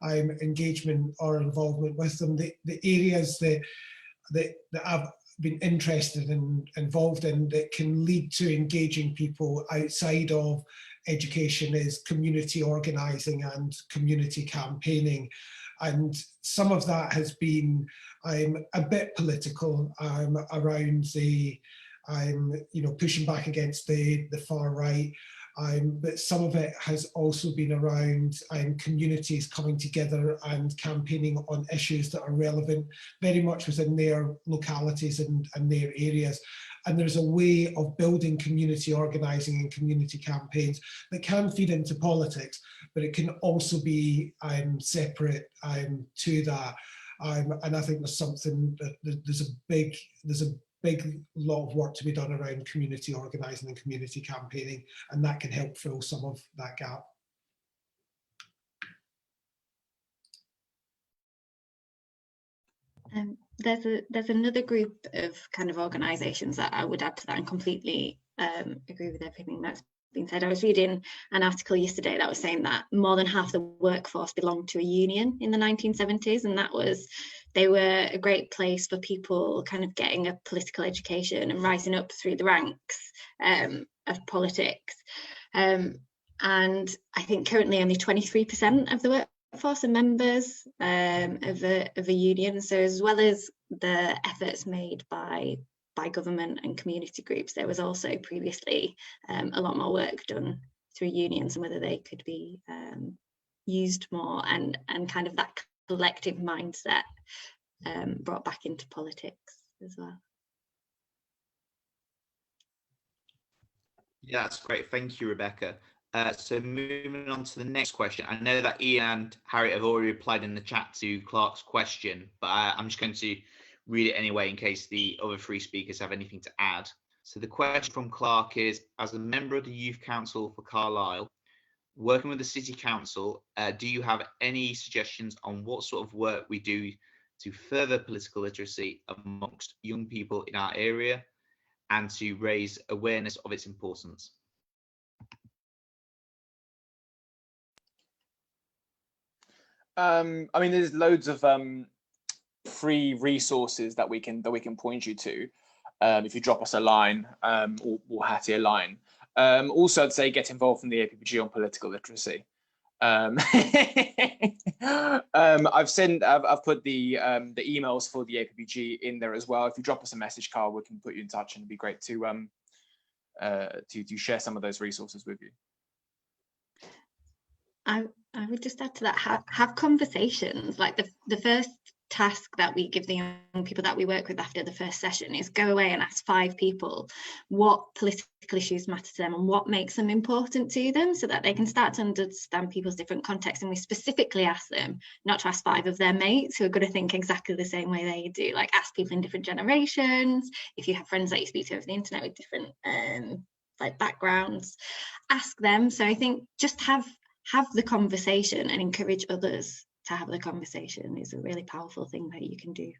engagement or involvement with them. The areas that I've been interested and involved in that can lead to engaging people outside of education is community organising and community campaigning. And some of that has been a bit political around the pushing back against the far right. But some of it has also been around communities coming together and campaigning on issues that are relevant very much within their localities and their areas. And there's a way of building community organising and community campaigns that can feed into politics, but it can also be separate to that. And I think there's something that there's a big lot of work to be done around community organising and community campaigning, and that can help fill some of that gap. There's another group of kind of organisations that I would add to that, and completely agree with everything that's been said. I was reading an article yesterday that was saying that more than half the workforce belonged to a union in the 1970s, and they were a great place for people kind of getting a political education and rising up through the ranks of politics. And I think currently only 23% of the workforce are members of a union. So as well as the efforts made by government and community groups, there was also previously a lot more work done through unions, and whether they could be used more, and kind of that collective mindset brought back into politics as well. Yeah, that's great. Thank you, Rebecca. So moving on to the next question. I know that Iain and Harriet have already replied in the chat to Clark's question, but I'm just going to read it anyway in case the other 3 speakers have anything to add. So the question from Clark is, as a member of the Youth Council for Carlisle, working with the City Council, do you have any suggestions on what sort of work we do to further political literacy amongst young people in our area and to raise awareness of its importance? I mean, there's loads of free resources that we can point you to if you drop us a line or Hattie a line. Also, I'd say get involved in the APPG on political literacy. I've put the emails for the APPG in there as well. If you drop us a message, Carl, we can put you in touch, and it'd be great to share some of those resources with you. I would just add to that, have conversations. Like the first task that we give the young people that we work with after the first session is go away and ask 5 people what political issues matter to them and what makes them important to them, so that they can start to understand people's different contexts. And we specifically ask them not to ask 5 of their mates who are going to think exactly the same way they do. Like, ask people in different generations. If you have friends that you speak to over the internet with different like backgrounds, ask them. So I think just have the conversation and encourage others to have the conversation is a really powerful thing that you can do.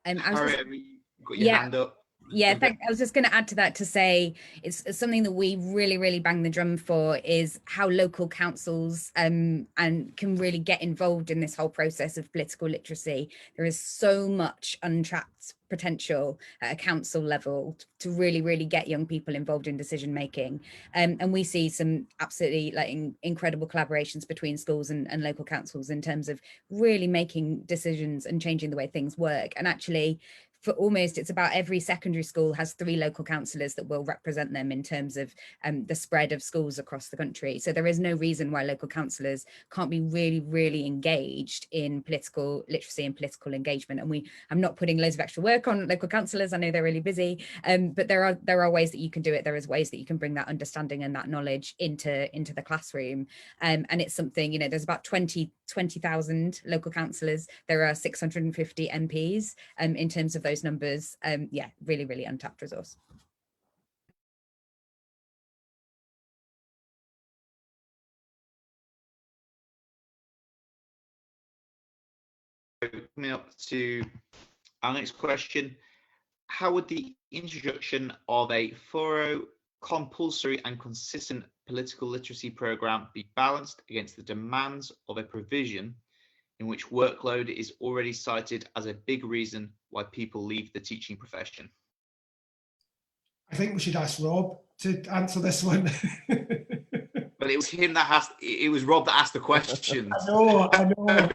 Harriet, got your hand up. Yeah, I was just going to add to that to say it's something that we really bang the drum for, is how local councils and can really get involved in this whole process of political literacy. There is so much untapped potential at a council level to really get young people involved in decision making, and we see some absolutely like incredible collaborations between schools and local councils in terms of really making decisions and changing the way things work. And actually, for almost, it's about every secondary school has 3 local councillors that will represent them in terms of the spread of schools across the country. So there is no reason why local councillors can't be really engaged in political literacy and political engagement. And I'm not putting loads of extra work on local councillors. I know they're really busy, but there are ways that you can do it. There is ways that you can bring that understanding and that knowledge into the classroom. And it's something, you know, there's about 20,000 local councillors. There are 650 MPs in terms of those numbers. Yeah, really untapped resource. Coming up to our next question, how would the introduction of a thorough, compulsory and consistent political literacy programme be balanced against the demands of a provision in which workload is already cited as a big reason why people leave the teaching profession? I think we should ask Rob to answer this one. But it was him that it was Rob that asked the questions. I know.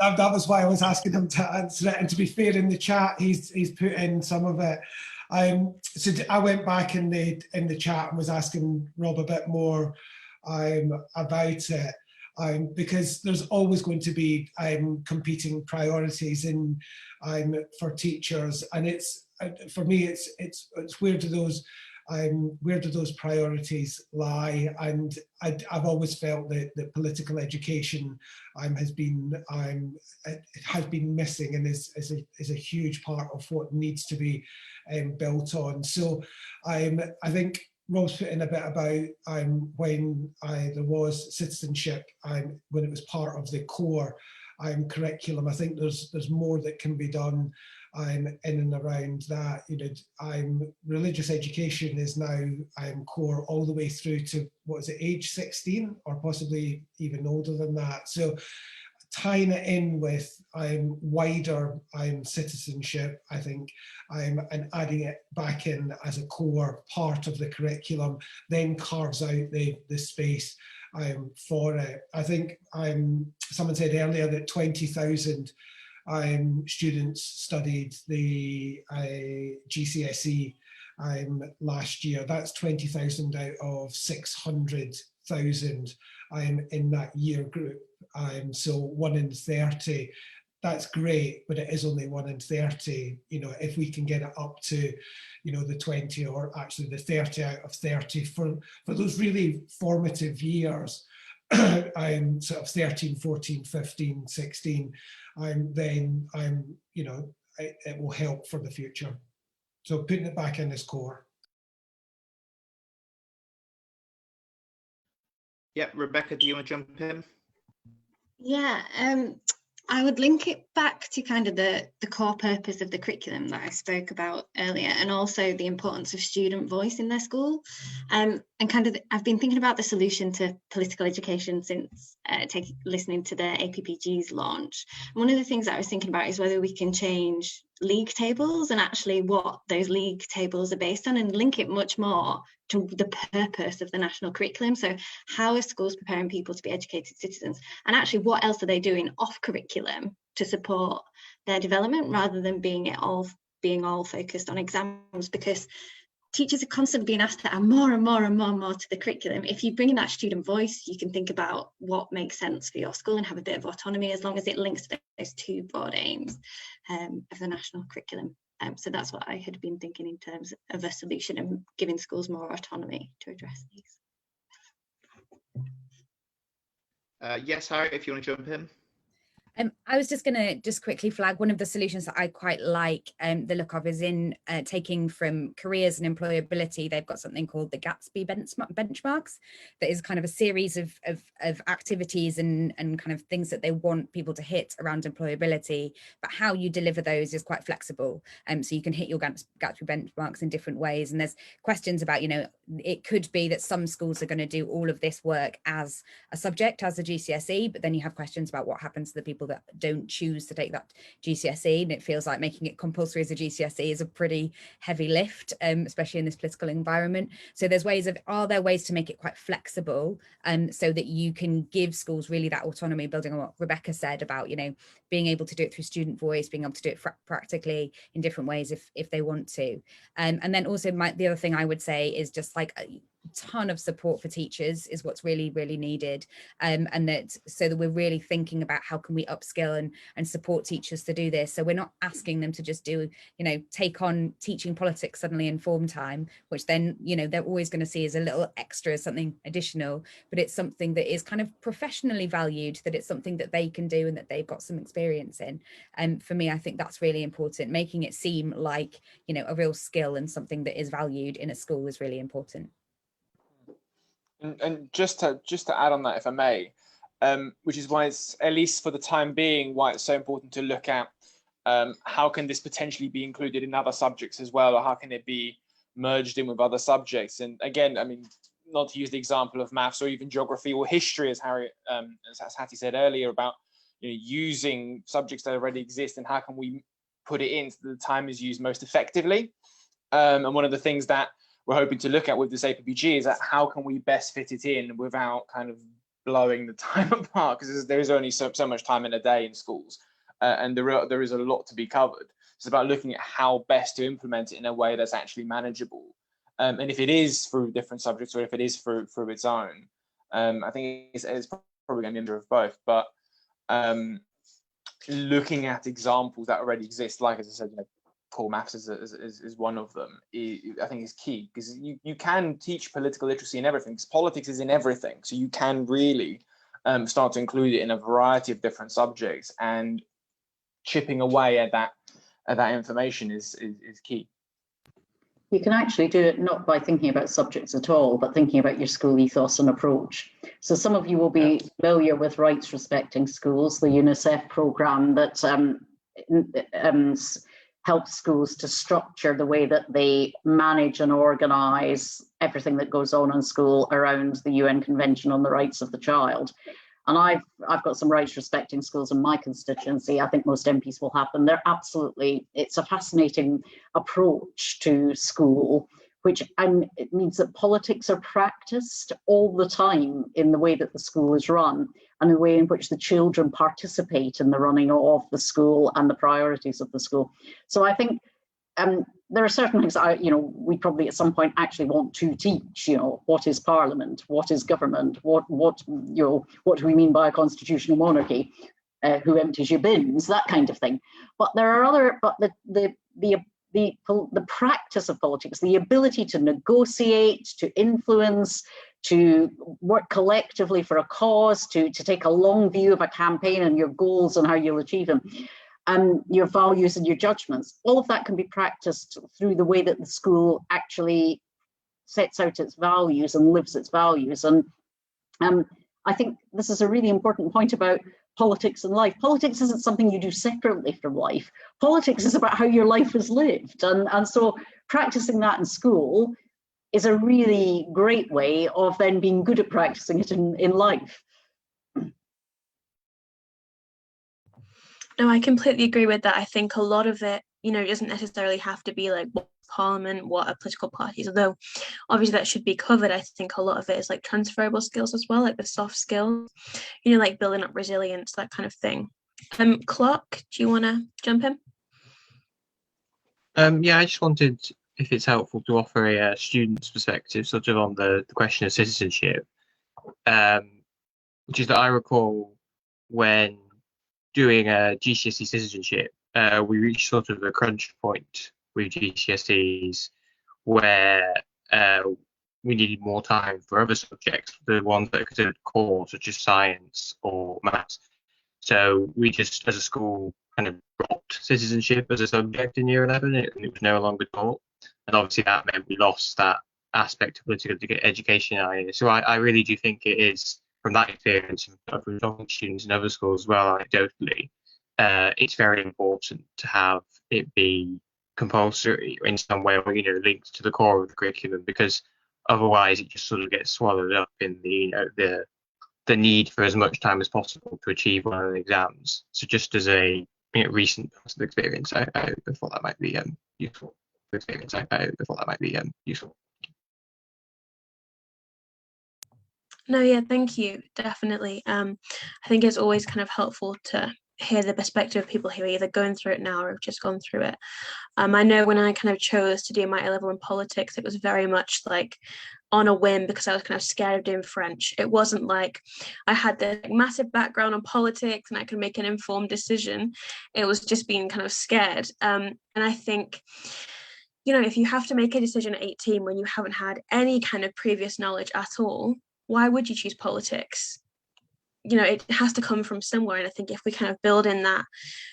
That was why I was asking him to answer it. And to be fair, in the chat, he's put in some of it. So I went back in the chat and was asking Rob a bit more about it. Because there's always going to be competing priorities for teachers, and it's for me it's where do those priorities lie? And I've always felt that political education has been missing, and is a huge part of what needs to be built on. So I think Rob's put in a bit about when there was citizenship, when it was part of the core curriculum. I think there's more that can be done in and around that. You know, religious education is now core all the way through to, what is it, age 16, or possibly even older than that. So tying it in with wider citizenship, I think, and adding it back in as a core part of the curriculum, then carves out the space for it. I think someone said earlier that 20,000 students studied the GCSE last year. That's 20,000 out of 600,000 in that year group. So 1 in 30, that's great, but it is only 1 in 30. You know, if we can get it up to, you know, the 20, or actually the 30 out of 30 for those really formative years, sort of 13, 14, 15, 16, then you know, it will help for the future. So putting it back in as core. Yeah, Rebecca, do you want to jump in? Yeah, I would link it back to kind of the core purpose of the curriculum that I spoke about earlier, and also the importance of student voice in their school. And kind of, I've been thinking about the solution to political education since listening to the APPG's launch. And one of the things that I was thinking about is whether we can change league tables and actually what those league tables are based on, and link it much more to the purpose of the national curriculum. So how are schools preparing people to be educated citizens, and actually what else are they doing off curriculum to support their development, rather than being all focused on exams, because teachers are constantly being asked to add more and more and more and more to the curriculum. If you bring in that student voice, you can think about what makes sense for your school and have a bit of autonomy, as long as it links to those two broad aims of the national curriculum. So that's what I had been thinking in terms of a solution and giving schools more autonomy to address these. Yes, Harriet, if you want to jump in. I was just going to quickly flag one of the solutions that I quite like the look of is in taking from careers and employability. They've got something called the Gatsby benchmarks that is kind of a series of activities and kind of things that they want people to hit around employability, but how you deliver those is quite flexible. So you can hit your Gatsby benchmarks in different ways. And there's questions about, you know, it could be that some schools are going to do all of this work as a subject, as a GCSE, but then you have questions about what happens to the people that don't choose to take that GCSE, and it feels like making it compulsory as a GCSE is a pretty heavy lift, especially in this political environment. So there's are there ways to make it quite flexible, so that you can give schools really that autonomy, building on what Rebecca said about, you know, being able to do it through student voice, being able to do it practically in different ways if they want to. And then also the other thing I would say is just like a ton of support for teachers is what's really, really needed. And that so that we're really thinking about how can we upskill and support teachers to do this. So we're not asking them to just do, you know, take on teaching politics suddenly in form time, which then, you know, they're always going to see as a little extra, something additional, but it's something that is kind of professionally valued, that it's something that they can do and that they've got some experience in. And for me, I think that's really important. Making it seem like, you know, a real skill and something that is valued in a school is really important. And just to add on that, if I may, which is why it's, at least for the time being, why it's so important to look at how can this potentially be included in other subjects as well, or how can it be merged in with other subjects. And again, I mean, not to use the example of maths or even geography or history, as Harriet, as Hattie said earlier, about, you know, using subjects that already exist and how can we put it in so that the time is used most effectively. And one of the things that we're hoping to look at with this APPG is that how can we best fit it in without kind of blowing the time apart, because there is only so much time in a day in schools, and there is a lot to be covered. It's about looking at how best to implement it in a way that's actually manageable. And if it is through different subjects or if it is through its own, I think it's probably going to be under of both. But looking at examples that already exist, like as I said, you know, core maths is one of them, I think is key, because you can teach political literacy in everything, because politics is in everything. So you can really start to include it in a variety of different subjects, and chipping away at that information is key. You can actually do it not by thinking about subjects at all, but thinking about your school ethos and approach. So some of you will be familiar with Rights Respecting Schools, the UNICEF programme that helps schools to structure the way that they manage and organise everything that goes on in school around the UN Convention on the Rights of the Child. And I've got some rights respecting schools in my constituency. I think most MPs will have them. They're absolutely, it's a fascinating approach to school, which it means that politics are practiced all the time in the way that the school is run, and the way in which the children participate in the running of the school and the priorities of the school. So I think there are certain things we probably at some point actually want to teach. What is Parliament? What is government? What do we mean by a constitutional monarchy? Who empties your bins? That kind of thing. But there are the practice of politics, the ability to negotiate, to influence, to work collectively for a cause, to take a long view of a campaign and your goals and how you'll achieve them, and your values and your judgments. All of that can be practiced through the way that the school actually sets out its values and lives its values. And I think this is a really important point about politics and life. Politics isn't something you do separately from life. Politics is about how your life is lived. And so practicing that in school is a really great way of then being good at practicing it in life. No, I completely agree with that. I think a lot of it, you know, it doesn't necessarily have to be like what parliament, what are political parties, although obviously that should be covered. I think a lot of it is like transferable skills as well, like the soft skills, you know, like building up resilience, that kind of thing. Clark, do you want to jump in? Yeah, I just wanted, if it's helpful, to offer a student's perspective, sort of on the question of citizenship, which is that I recall when doing a GCSE citizenship, we reached sort of a crunch point with GCSEs where we needed more time for other subjects, the ones that are considered core, such as science or maths. So we just, as a school, kind of dropped citizenship as a subject in year 11, and it was no longer taught. And obviously that meant we lost that aspect of political education. So I really do think it is, from that experience, from talking to students in other schools as well, anecdotally, it's very important to have it be compulsory or in some way, or, you know, linked to the core of the curriculum, because otherwise it just sort of gets swallowed up in the, you know, the need for as much time as possible to achieve one of the exams. So just as a, you know, recent personal experience, I thought that might be useful. I thought that might be useful. No, yeah, thank you. Definitely. I think it's always kind of helpful to hear the perspective of people who are either going through it now or have just gone through it. I know when I kind of chose to do my A-level in politics, it was very much like on a whim because I was kind of scared of doing French. It wasn't like I had the massive background on politics and I could make an informed decision. It was just being kind of scared. And I think, you know, if you have to make a decision at 18 when you haven't had any kind of previous knowledge at all, why would you choose politics? You know, it has to come from somewhere. And I think if we kind of build in that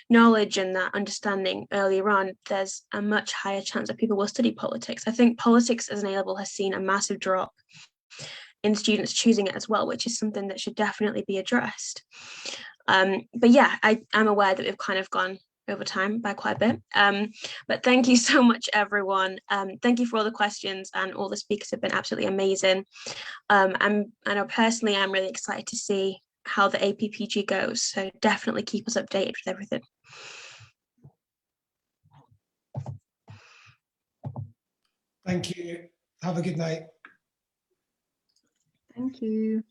knowledge and that understanding earlier on, there's a much higher chance that people will study politics. I think politics as an A-level has seen a massive drop in students choosing it as well, which is something that should definitely be addressed. But yeah, I'm aware that we've kind of gone over time by quite a bit. But thank you so much, everyone. Thank you for all the questions, and all the speakers have been absolutely amazing. I know personally, I'm really excited to see how the APPG goes. So definitely keep us updated with everything. Thank you. Have a good night. Thank you.